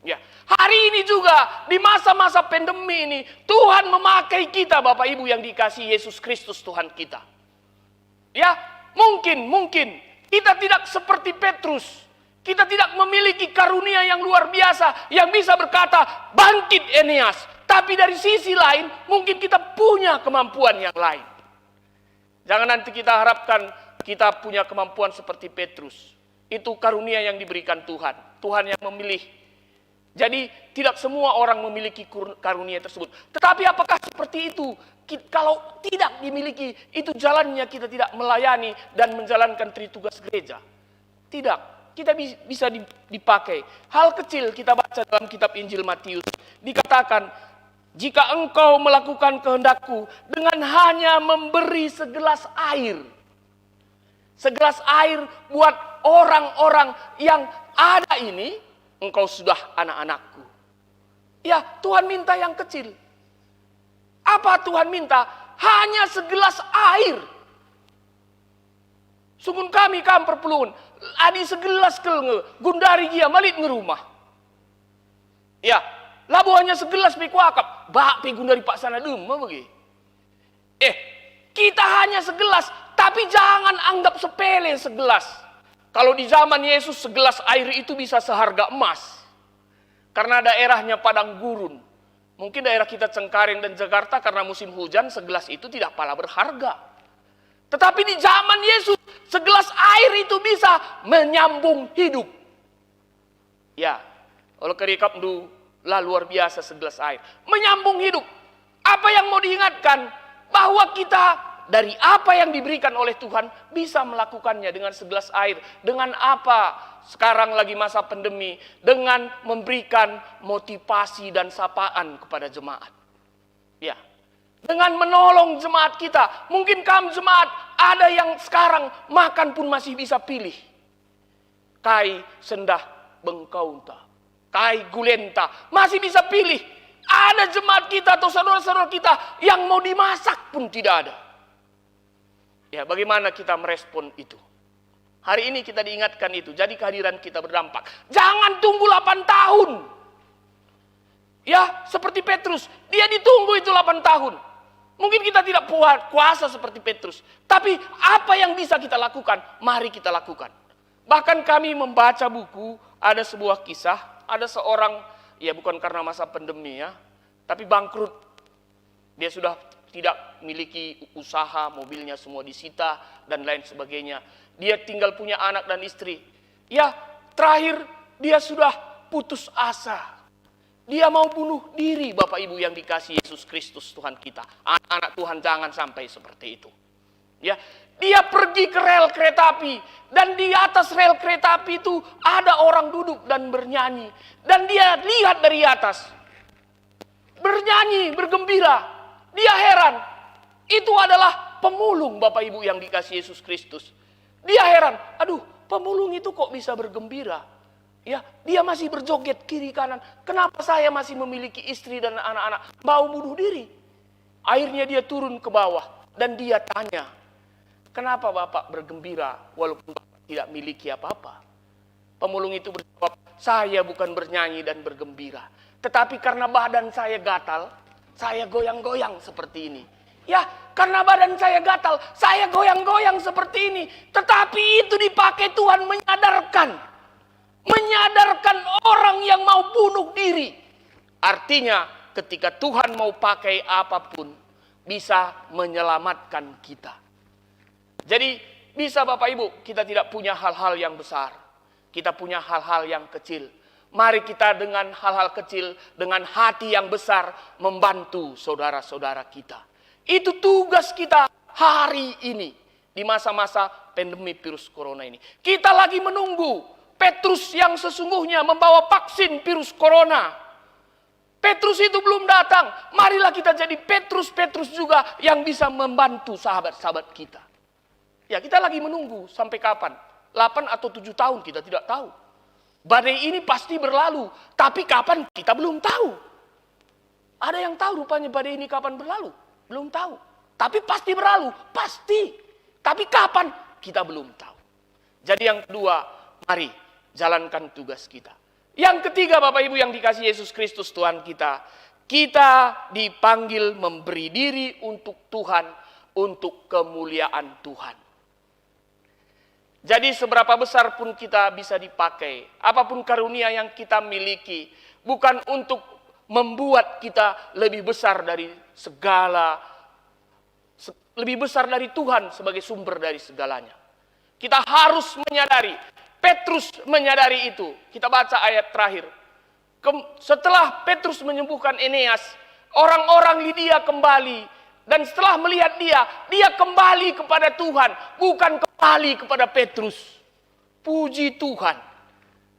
Ya, hari ini juga di masa-masa pandemi ini Tuhan memakai kita, Bapak Ibu yang dikasihi Yesus Kristus Tuhan kita. Ya, mungkin kita tidak seperti Petrus. Kita tidak memiliki karunia yang luar biasa yang bisa berkata bangkit Eneas. Tapi dari sisi lain mungkin kita punya kemampuan yang lain. Jangan nanti kita harapkan kita punya kemampuan seperti Petrus. Itu karunia yang diberikan Tuhan. Tuhan yang memilih. Jadi tidak semua orang memiliki karunia tersebut. Tetapi apakah seperti itu? Kalau tidak dimiliki, itu jalannya kita tidak melayani dan menjalankan tritugas gereja. Tidak. Kita bisa dipakai. Hal kecil kita baca dalam kitab Injil Matius. Dikatakan, jika engkau melakukan kehendakku dengan hanya memberi segelas air. Segelas air buat orang-orang yang ada ini, engkau sudah anak-anakku. Ya, Tuhan minta yang kecil. Apa Tuhan minta? Hanya segelas air. Sungguh kami perpelun. Adi segelas gundari dia malit ngerumah. Ya, labu hanya segelas piku akap. Bak pigun dari Pak Sana Duma bagi. Kita hanya segelas, tapi jangan anggap sepele segelas. Kalau di zaman Yesus segelas air itu bisa seharga emas. Karena daerahnya padang gurun. Mungkin daerah kita Cengkareng dan Jakarta karena musim hujan segelas itu tidak pala berharga. Tetapi di zaman Yesus segelas air itu bisa menyambung hidup. Ya, oleh kerikap dulu. Lah luar biasa segelas air. Menyambung hidup. Apa yang mau diingatkan? Bahwa kita dari apa yang diberikan oleh Tuhan bisa melakukannya dengan segelas air. Dengan apa sekarang lagi masa pandemi? Dengan memberikan motivasi dan sapaan kepada jemaat. Ya, dengan menolong jemaat kita. Mungkin kamu jemaat ada yang sekarang makan pun masih bisa pilih. Kai sendah bengkaunta, kai gulenta, masih bisa pilih. Ada jemaat kita atau saudara-saudara kita yang mau dimasak pun tidak ada. Ya, bagaimana kita merespon itu? Hari ini kita diingatkan itu, jadi kehadiran kita berdampak. Jangan tunggu 8 tahun. Ya, seperti Petrus, dia ditunggu itu 8 tahun. Mungkin kita tidak kuasa seperti Petrus, tapi apa yang bisa kita lakukan, mari kita lakukan. Bahkan kami membaca buku, ada sebuah kisah, ada seorang, ya bukan karena masa pandemi ya, tapi bangkrut. Dia sudah tidak memiliki usaha, mobilnya semua disita, dan lain sebagainya. Dia tinggal punya anak dan istri. Ya, terakhir dia sudah putus asa. Dia mau bunuh diri, Bapak Ibu yang dikasihi Yesus Kristus Tuhan kita. Anak-anak Tuhan jangan sampai seperti itu. Ya, dia pergi ke rel kereta api, dan di atas rel kereta api itu ada orang duduk dan bernyanyi, dan dia lihat dari atas, bernyanyi, bergembira. Dia heran, itu adalah pemulung, Bapak Ibu yang dikasihi Yesus Kristus. Dia heran, aduh, pemulung itu kok bisa bergembira? Ya, dia masih berjoget kiri kanan. Kenapa saya masih memiliki istri dan anak-anak mau bunuh diri? Akhirnya dia turun ke bawah dan dia tanya, kenapa Bapak bergembira walaupun Bapak tidak miliki apa-apa? Pemulung itu berjawab, saya bukan bernyanyi dan bergembira, tetapi karena badan saya gatal, saya goyang-goyang seperti ini. Ya, karena badan saya gatal, saya goyang-goyang seperti ini. Tetapi itu dipakai Tuhan menyadarkan orang yang mau bunuh diri. Artinya ketika Tuhan mau pakai apapun, bisa menyelamatkan kita. Jadi bisa Bapak Ibu, kita tidak punya hal-hal yang besar. Kita punya hal-hal yang kecil. Mari kita dengan hal-hal kecil, dengan hati yang besar, membantu saudara-saudara kita. Itu tugas kita hari ini, di masa-masa pandemi virus corona ini. Kita lagi menunggu Petrus yang sesungguhnya membawa vaksin virus corona. Petrus itu belum datang. Marilah kita jadi Petrus-Petrus juga yang bisa membantu sahabat-sahabat kita. Ya, kita lagi menunggu sampai kapan? 8 atau 7 tahun kita tidak tahu. Badai ini pasti berlalu, tapi kapan kita belum tahu. Ada yang tahu rupanya badai ini kapan berlalu? Belum tahu. Tapi pasti berlalu, pasti. Tapi kapan? Kita belum tahu. Jadi yang kedua, mari jalankan tugas kita. Yang ketiga Bapak Ibu yang dikasihi Yesus Kristus Tuhan kita, kita dipanggil memberi diri untuk Tuhan, untuk kemuliaan Tuhan. Jadi seberapa besar pun kita bisa dipakai, apapun karunia yang kita miliki, bukan untuk membuat kita lebih besar dari segala, lebih besar dari Tuhan sebagai sumber dari segalanya. Kita harus menyadari, Petrus menyadari itu. Kita baca ayat terakhir. Setelah Petrus menyembuhkan Eneas, orang-orang Lydia kembali. Dan setelah melihat dia kembali kepada Tuhan, bukan kembali kepada Petrus. Puji Tuhan.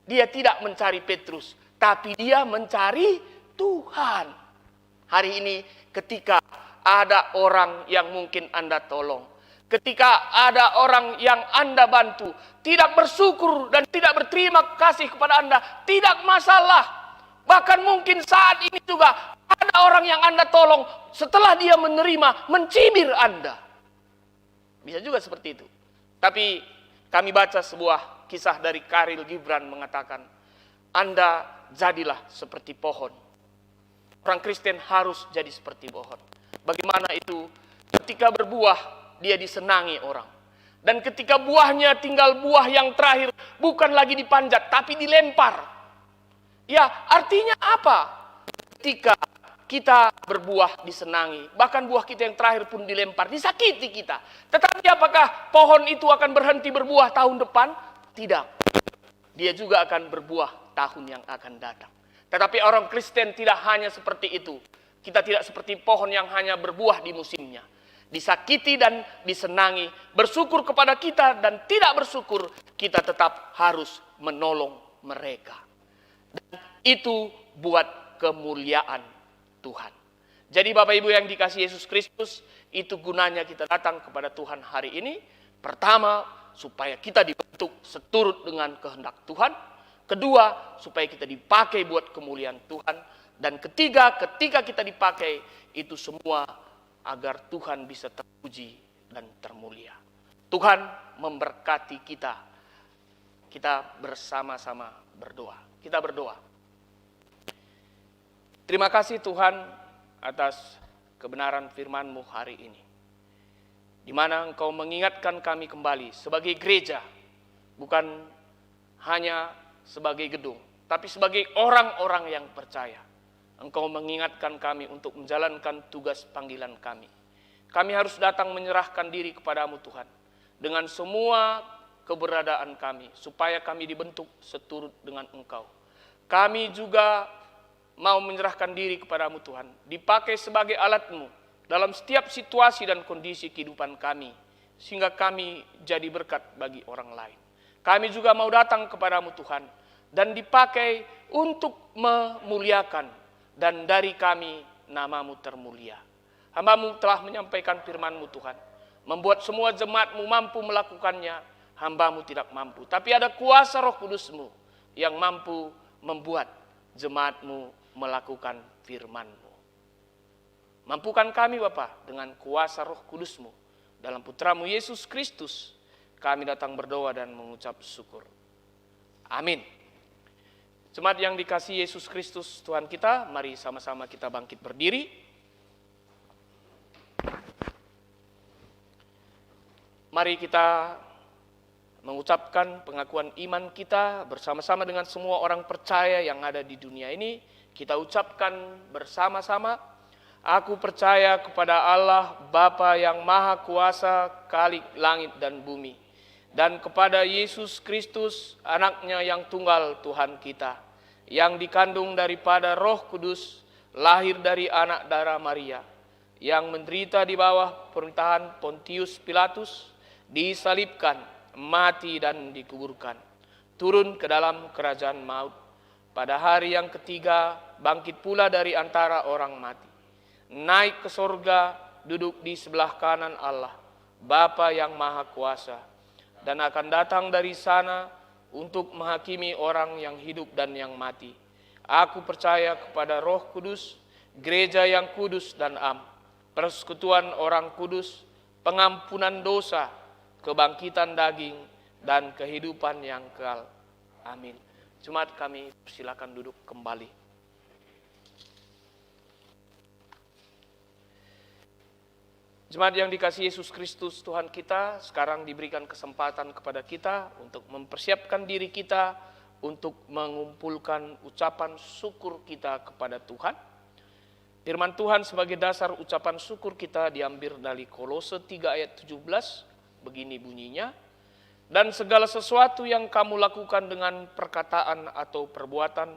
Dia tidak mencari Petrus, tapi dia mencari Tuhan. Hari ini ketika ada orang yang mungkin Anda tolong, ketika ada orang yang Anda bantu, tidak bersyukur dan tidak berterima kasih kepada Anda, tidak masalah. Bahkan mungkin saat ini juga ada orang yang Anda tolong, setelah dia menerima, mencibir Anda. Bisa juga seperti itu. Tapi kami baca sebuah kisah dari Khalil Gibran mengatakan, Anda jadilah seperti pohon. Orang Kristen harus jadi seperti pohon. Bagaimana itu? Ketika berbuah, dia disenangi orang. Dan ketika buahnya tinggal buah yang terakhir, bukan lagi dipanjat, tapi dilempar. Ya, artinya apa? Ketika kita berbuah disenangi, bahkan buah kita yang terakhir pun dilempar, disakiti kita. Tetapi apakah pohon itu akan berhenti berbuah tahun depan? Tidak. Dia juga akan berbuah tahun yang akan datang. Tetapi orang Kristen tidak hanya seperti itu. Kita tidak seperti pohon yang hanya berbuah di musimnya. disakiti dan disenangi, bersyukur kepada kita dan tidak bersyukur, kita tetap harus menolong mereka. Dan itu buat kemuliaan Tuhan. Jadi Bapak Ibu yang dikasihi Yesus Kristus, itu gunanya kita datang kepada Tuhan hari ini. Pertama, supaya kita dibentuk seturut dengan kehendak Tuhan. Kedua, supaya kita dipakai buat kemuliaan Tuhan. Dan ketiga, ketika kita dipakai, itu semua agar Tuhan bisa terpuji dan termulia. Tuhan memberkati kita. Kita bersama-sama berdoa. Kita berdoa. Terima kasih Tuhan atas kebenaran firman-Mu hari ini, di mana Engkau mengingatkan kami kembali sebagai gereja, bukan hanya sebagai gedung, tapi sebagai orang-orang yang percaya. Engkau mengingatkan kami untuk menjalankan tugas panggilan kami. Kami harus datang menyerahkan diri kepadamu Tuhan, dengan semua keberadaan kami, supaya kami dibentuk seturut dengan Engkau. Kami juga mau menyerahkan diri kepadamu Tuhan, dipakai sebagai alat-Mu dalam setiap situasi dan kondisi kehidupan kami, sehingga kami jadi berkat bagi orang lain. Kami juga mau datang kepadamu Tuhan, dan dipakai untuk memuliakan, dan dari kami nama-Mu termulia. Hamba-Mu telah menyampaikan firman-Mu Tuhan, membuat semua jemaat-Mu mampu melakukannya. Hamba-Mu tidak mampu, tapi ada kuasa Roh Kudus-Mu yang mampu membuat jemaat-Mu melakukan firman-Mu. Mampukan kami Bapa dengan kuasa Roh Kudus-Mu. Dalam Putra-Mu Yesus Kristus, kami datang berdoa dan mengucap syukur. Amin. Jemaat yang dikasihi Yesus Kristus Tuhan kita, mari sama-sama kita bangkit berdiri. Mari kita mengucapkan pengakuan iman kita bersama-sama dengan semua orang percaya yang ada di dunia ini. Kita ucapkan bersama-sama, aku percaya kepada Allah Bapa yang Maha Kuasa, Khalik langit dan bumi, dan kepada Yesus Kristus, anaknya yang tunggal Tuhan kita, yang dikandung daripada Roh Kudus, lahir dari anak darah Maria, yang menderita di bawah pemerintahan Pontius Pilatus, disalibkan, mati dan dikuburkan, turun ke dalam kerajaan maut, pada hari yang ketiga bangkit pula dari antara orang mati, naik ke sorga, duduk di sebelah kanan Allah, Bapa yang Maha Kuasa, dan akan datang dari sana untuk menghakimi orang yang hidup dan yang mati. Aku percaya kepada Roh Kudus, gereja yang kudus dan am, persekutuan orang kudus, pengampunan dosa, kebangkitan daging, dan kehidupan yang kekal. Amin. Jemaat kami silakan duduk kembali. Jemaat yang dikasihi Yesus Kristus Tuhan kita, sekarang diberikan kesempatan kepada kita untuk mempersiapkan diri kita untuk mengumpulkan ucapan syukur kita kepada Tuhan. Firman Tuhan sebagai dasar ucapan syukur kita diambil dari Kolose 3 ayat 17, begini bunyinya. Dan segala sesuatu yang kamu lakukan dengan perkataan atau perbuatan,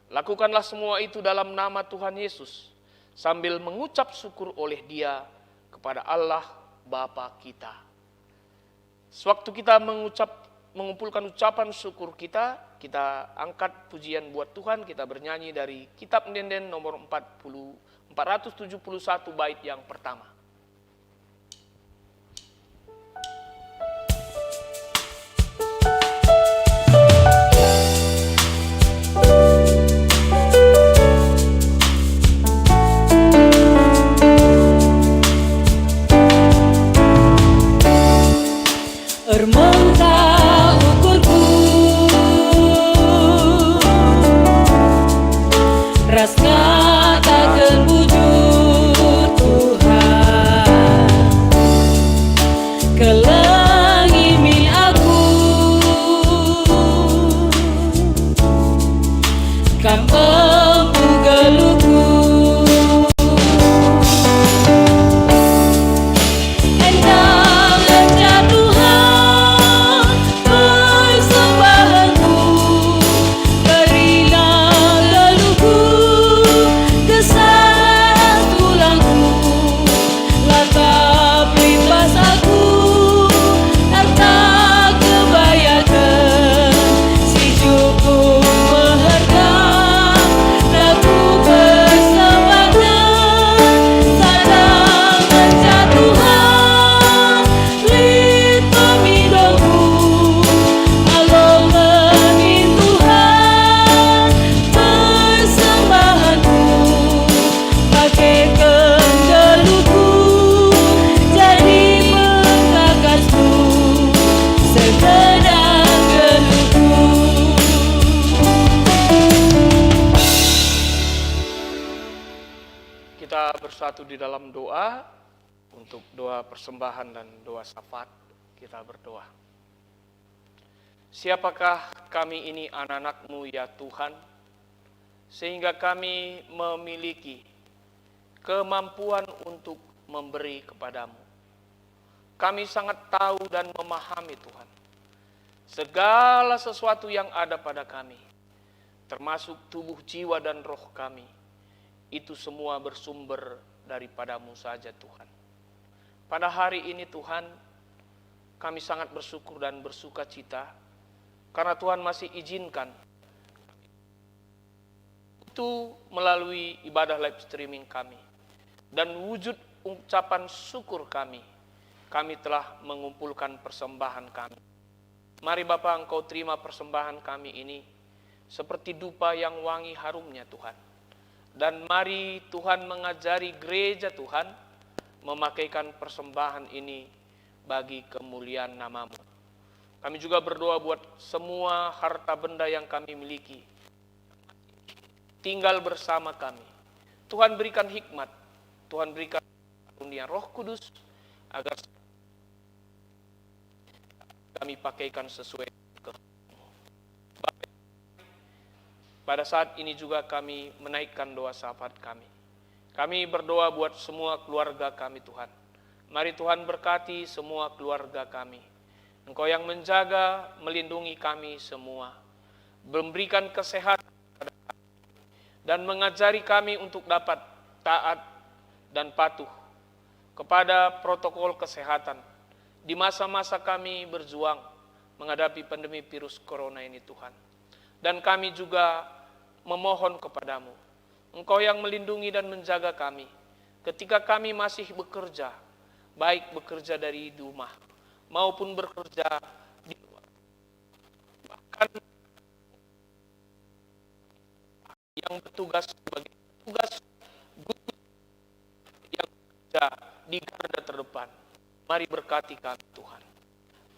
lakukanlah semua itu dalam nama Tuhan Yesus, sambil mengucap syukur oleh Dia kepada Allah Bapa kita. Sewaktu kita mengumpulkan ucapan syukur kita angkat pujian buat Tuhan, kita bernyanyi dari Kitab Ndenden nomor 471 bait yang pertama. Ermengkau ukurku, ras katakan wujud Tuhan, kelangimi aku, kamu geluku. Engkau bersatu di dalam doa untuk doa persembahan dan doa syafaat. Kita berdoa. Siapakah kami ini anak-anak-Mu ya Tuhan, sehingga kami memiliki kemampuan untuk memberi kepadamu. Kami sangat tahu dan memahami Tuhan, segala sesuatu yang ada pada kami, termasuk tubuh, jiwa, dan roh kami, itu semua bersumber daripadamu saja Tuhan. Pada hari ini Tuhan, kami sangat bersyukur dan bersuka cita, karena Tuhan masih izinkan itu melalui ibadah live streaming kami. Dan wujud ucapan syukur kami telah mengumpulkan persembahan kami. Mari Bapa, Engkau terima persembahan kami ini seperti dupa yang wangi harumnya Tuhan. Dan mari Tuhan mengajari gereja Tuhan memakaikan persembahan ini bagi kemuliaan nama-Mu. Kami juga berdoa buat semua harta benda yang kami miliki tinggal bersama kami. Tuhan berikan hikmat, Tuhan berikan karunia Roh Kudus agar kami pakaikan sesuai kehendak-Mu. Pada saat ini juga kami menaikkan doa syafaat kami. Kami berdoa buat semua keluarga kami Tuhan. Mari Tuhan berkati semua keluarga kami. Engkau yang menjaga, melindungi kami semua. Memberikan kesehatan kepada kami. Dan mengajari kami untuk dapat taat dan patuh kepada protokol kesehatan di masa-masa kami berjuang menghadapi pandemi virus corona ini Tuhan. Dan kami juga memohon kepadamu, Engkau yang melindungi dan menjaga kami ketika kami masih bekerja, baik bekerja dari rumah maupun bekerja di luar. Bahkan yang bertugas sebagai tugas guru yang bekerja di garda terdepan, mari berkati kami Tuhan.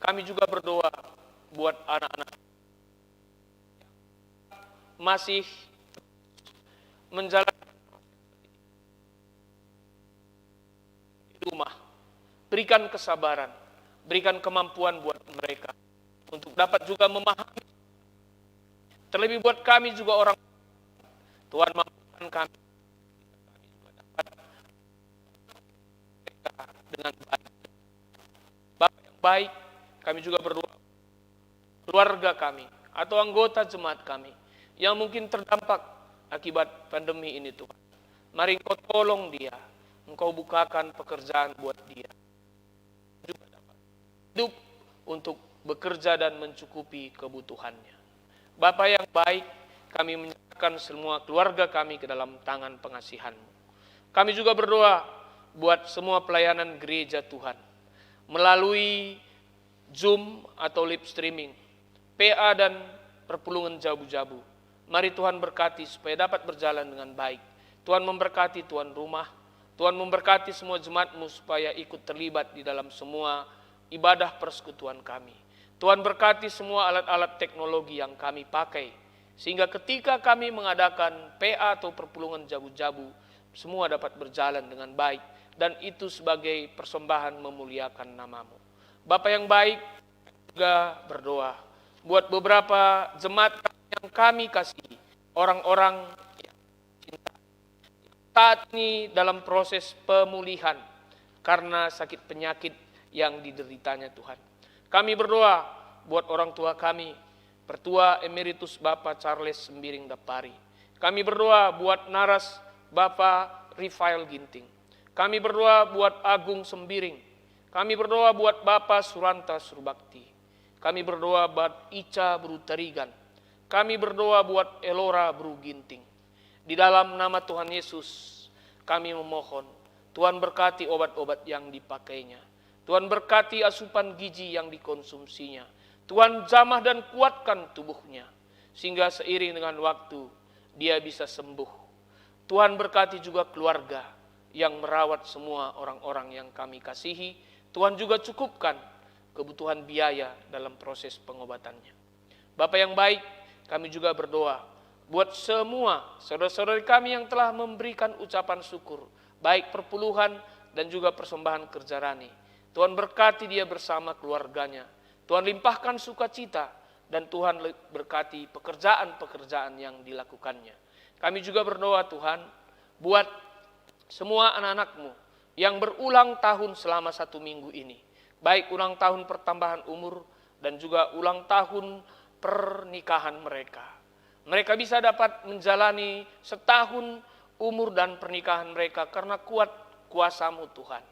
Kami juga berdoa buat anak-anak masih menjalani di rumah. Berikan kesabaran, berikan kemampuan buat mereka untuk dapat juga memahami. Terlebih buat kami juga orang, Tuhan mampukan kami juga dapat mereka dengan baik. Bapak yang baik, kami juga berdoa keluarga kami atau anggota jemaat kami yang mungkin terdampak akibat pandemi ini Tuhan. Mari Engkau tolong dia, Engkau bukakan pekerjaan buat dia. Juga dapat hidup untuk bekerja dan mencukupi kebutuhannya. Bapa yang baik, kami menyerahkan semua keluarga kami ke dalam tangan pengasihan-Mu. Kami juga berdoa buat semua pelayanan gereja Tuhan melalui Zoom atau live streaming, PA dan perpulungan jabu-jabu. Mari Tuhan berkati supaya dapat berjalan dengan baik. Tuhan memberkati tuan rumah, Tuhan memberkati semua jemaat-Mu supaya ikut terlibat di dalam semua ibadah persekutuan kami. Tuhan berkati semua alat-alat teknologi yang kami pakai, sehingga ketika kami mengadakan PA atau perpulungan jabu-jabu, semua dapat berjalan dengan baik, dan itu sebagai persembahan memuliakan nama-Mu. Bapa yang baik, juga berdoa buat beberapa jemaat yang kami kasihi, orang-orang yang cinta saat ini dalam proses pemulihan karena sakit penyakit yang dideritanya Tuhan. Kami berdoa buat orang tua kami, Pertua Emeritus Bapak Charles Sembiring Dapari. Kami berdoa buat Naras Bapak Rifael Ginting. Kami berdoa buat Agung Sembiring. Kami berdoa buat Bapak Suranta Surbakti. Kami berdoa buat Ica Bru Tarigan. Kami berdoa buat Elora Bru Ginting. Di dalam nama Tuhan Yesus, kami memohon, Tuhan berkati obat-obat yang dipakainya. Tuhan berkati asupan gizi yang dikonsumsinya. Tuhan jamah dan kuatkan tubuhnya, sehingga seiring dengan waktu, dia bisa sembuh. Tuhan berkati juga keluarga yang merawat semua orang-orang yang kami kasihi. Tuhan juga cukupkan kebutuhan biaya dalam proses pengobatannya. Bapa yang baik, kami juga berdoa buat semua saudara-saudari kami yang telah memberikan ucapan syukur baik perpuluhan dan juga persembahan kerja rani. Tuhan berkati dia bersama keluarganya. Tuhan limpahkan sukacita dan Tuhan berkati pekerjaan-pekerjaan yang dilakukannya. Kami juga berdoa Tuhan buat semua anak-anak-Mu yang berulang tahun selama 1 minggu ini. Baik ulang tahun pertambahan umur dan juga ulang tahun pernikahan mereka. Mereka bisa dapat menjalani setahun umur dan pernikahan mereka karena kuat kuasa-Mu Tuhan.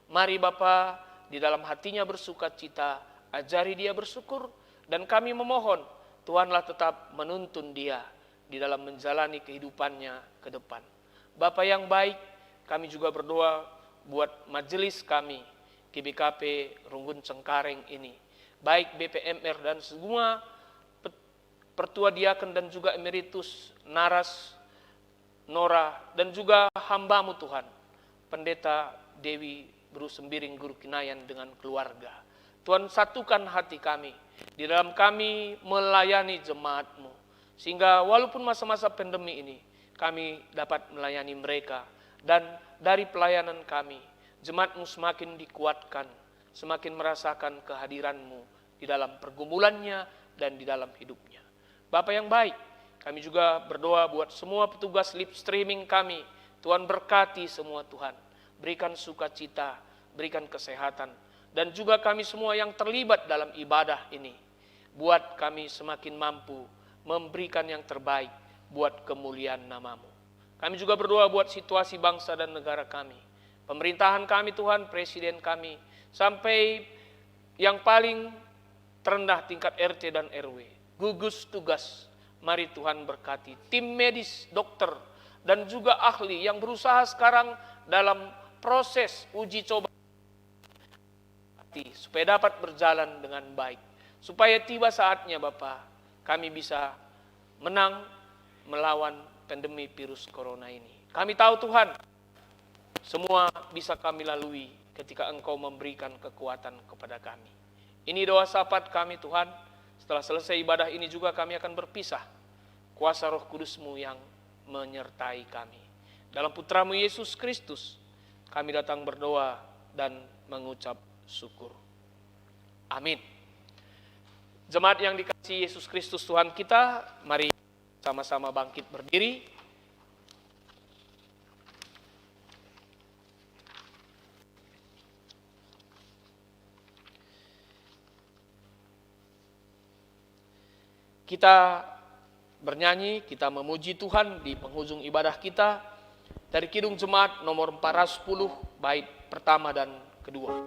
Mari Bapa di dalam hatinya bersukacita, ajari dia bersyukur, dan kami memohon Tuhanlah tetap menuntun dia di dalam menjalani kehidupannya ke depan. Bapa yang baik, kami juga berdoa buat majelis kami GBKP Runggun Cengkareng ini, baik BPMR dan semua pertua diaken dan juga emeritus, naras, Nora, dan juga hamba-Mu Tuhan, Pendeta Dewi Bru Sembiring Guru Kinayan dengan keluarga. Tuhan satukan hati kami, di dalam kami melayani jemaat-Mu, sehingga walaupun masa-masa pandemi ini, kami dapat melayani mereka, dan dari pelayanan kami, jemaat-Mu semakin dikuatkan, semakin merasakan kehadiran-Mu di dalam pergumulannya dan di dalam hidupnya. Bapa yang baik, kami juga berdoa buat semua petugas live streaming kami. Tuhan berkati semua Tuhan. Berikan sukacita, berikan kesehatan. Dan juga kami semua yang terlibat dalam ibadah ini. Buat kami semakin mampu memberikan yang terbaik buat kemuliaan nama-Mu. Kami juga berdoa buat situasi bangsa dan negara kami. Pemerintahan kami Tuhan, presiden kami. Sampai yang paling terendah tingkat RT dan RW. Gugus tugas. Mari Tuhan berkati tim medis, dokter, dan juga ahli yang berusaha sekarang dalam proses uji coba supaya dapat berjalan dengan baik. Supaya tiba saatnya Bapa, kami bisa menang melawan pandemi virus corona ini. Kami tahu Tuhan, semua bisa kami lalui ketika Engkau memberikan kekuatan kepada kami. Ini doa syafaat kami Tuhan. Setelah selesai ibadah ini juga kami akan berpisah. Kuasa Roh Kudus-Mu yang menyertai kami. Dalam Putra-Mu Yesus Kristus, kami datang berdoa dan mengucap syukur. Amin. Jemaat yang dikasihi Yesus Kristus Tuhan kita, mari sama-sama bangkit berdiri. Kita bernyanyi, kita memuji Tuhan di penghujung ibadah kita dari Kidung Jemaat nomor 410 bait pertama dan kedua.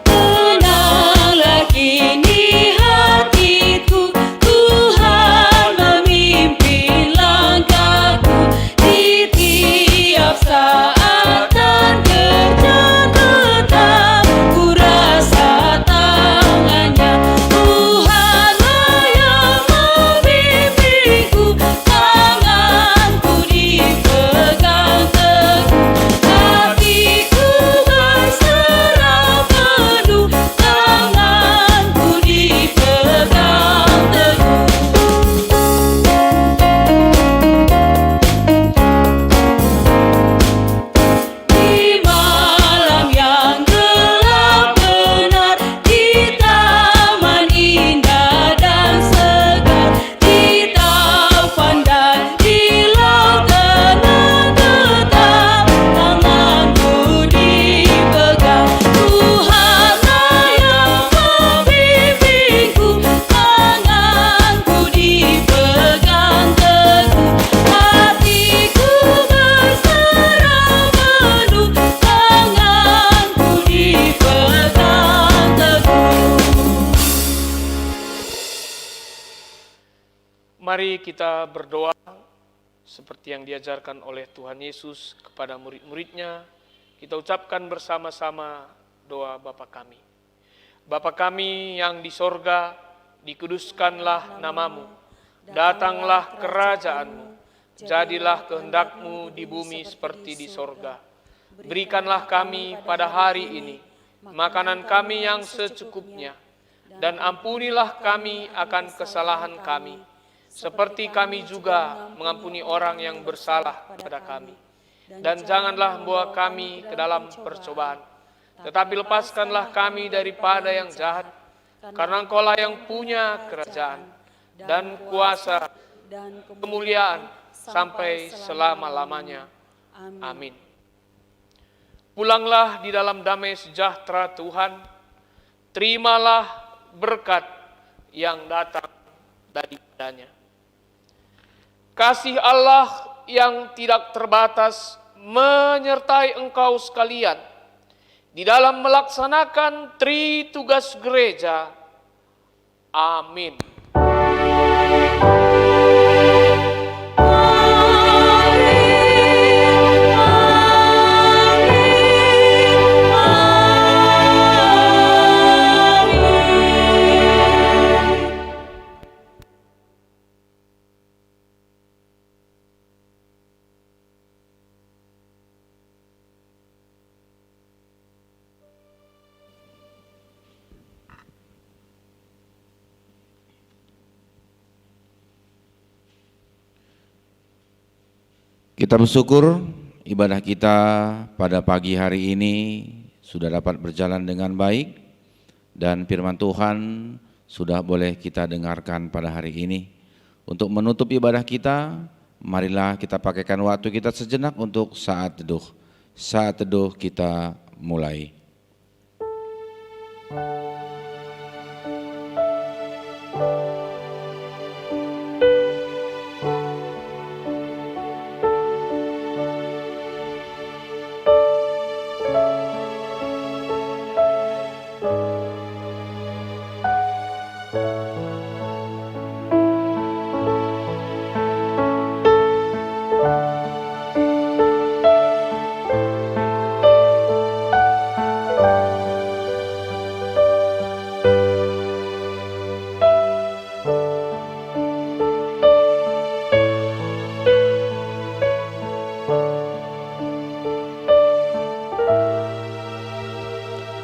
Tenanglah kini hatiku, Tuhan memimpin langkahku di tiap saat dan kerja tetap ku rasa tangannya. Tuhanlah yang membimbingku, tanganku dipegang teguh, hatiku berserah penuh, tanganku dipegang teguh. Di malam yang gelap benar, di taman indah dan segar, di taufan dan di laut tenang, tetap tanganku dipegang. Tuhanlah yang membimbingku, tanganku dipegang teguh, hatiku berserah penuh, tanganku dipegang teguh. Mari kita berdoa seperti yang diajarkan oleh Tuhan Yesus kepada murid-muridnya. Kita ucapkan bersama-sama doa Bapa kami. Bapa kami yang di sorga, dikuduskanlah namamu, datanglah kerajaanmu, jadilah kehendak-Mu di bumi seperti di sorga. Berikanlah kami pada hari ini makanan kami yang secukupnya, dan ampunilah kami akan kesalahan kami, seperti kami juga mengampuni orang yang bersalah kepada kami. Dan janganlah membawa kami ke dalam percobaan, tetapi lepaskanlah kami daripada yang jahat, karena Engkau-lah yang punya kerajaan dan kuasa dan kemuliaan sampai selama-lamanya. Amin. Pulanglah di dalam damai sejahtera Tuhan, terimalah berkat yang datang daripadanya. Kasih Allah yang tidak terbatas menyertai engkau sekalian di dalam melaksanakan tritugas gereja. Amin. Kita bersyukur ibadah kita pada pagi hari ini sudah dapat berjalan dengan baik dan firman Tuhan sudah boleh kita dengarkan pada hari ini. Untuk menutup ibadah kita, marilah kita pakaikan waktu kita sejenak untuk saat teduh. Saat teduh kita mulai.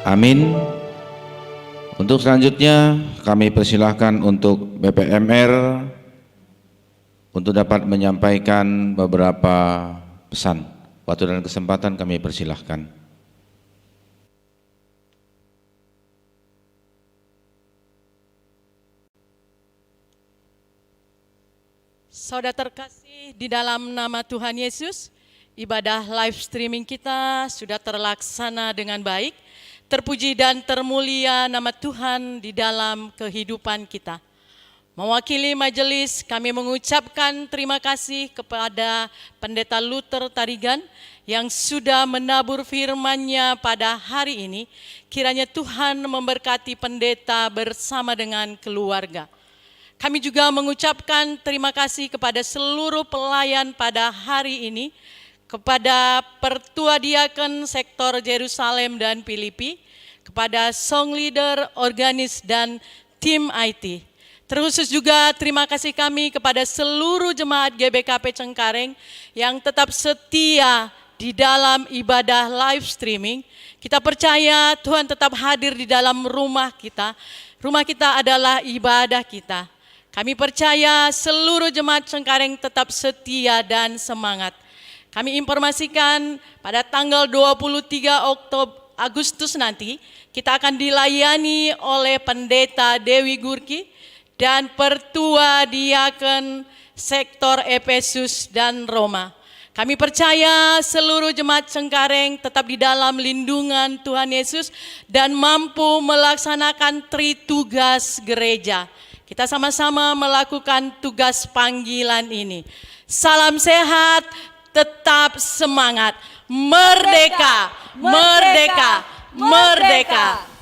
Amin. Untuk selanjutnya kami persilahkan untuk BPMR untuk dapat menyampaikan beberapa pesan. Waktu dan kesempatan kami persilahkan. Saudara terkasih, di dalam nama Tuhan Yesus, ibadah live streaming kita sudah terlaksana dengan baik. Terpuji dan termulia nama Tuhan di dalam kehidupan kita. Mewakili majelis, kami mengucapkan terima kasih kepada Pendeta Luther Tarigan yang sudah menabur firman-Nya pada hari ini. Kiranya Tuhan memberkati pendeta bersama dengan keluarga. Kami juga mengucapkan terima kasih kepada seluruh pelayan pada hari ini, kepada Pertua Diaken Sektor Yerusalem dan Filipi, kepada song leader, organis, dan tim IT. Terkhusus juga terima kasih kami kepada seluruh jemaat GBKP Cengkareng yang tetap setia di dalam ibadah live streaming. Kita percaya Tuhan tetap hadir di dalam rumah kita. Rumah kita adalah ibadah kita. Kami percaya seluruh jemaat Cengkareng tetap setia dan semangat. Kami informasikan pada tanggal 23 Agustus nanti kita akan dilayani oleh Pendeta Dewi Gurki dan Pertua Diaken Sektor Efesus dan Roma. Kami percaya seluruh jemaat Cengkareng tetap di dalam lindungan Tuhan Yesus dan mampu melaksanakan tritugas gereja. Kita sama-sama melakukan tugas panggilan ini. Salam sehat, tetap semangat, merdeka, merdeka, merdeka.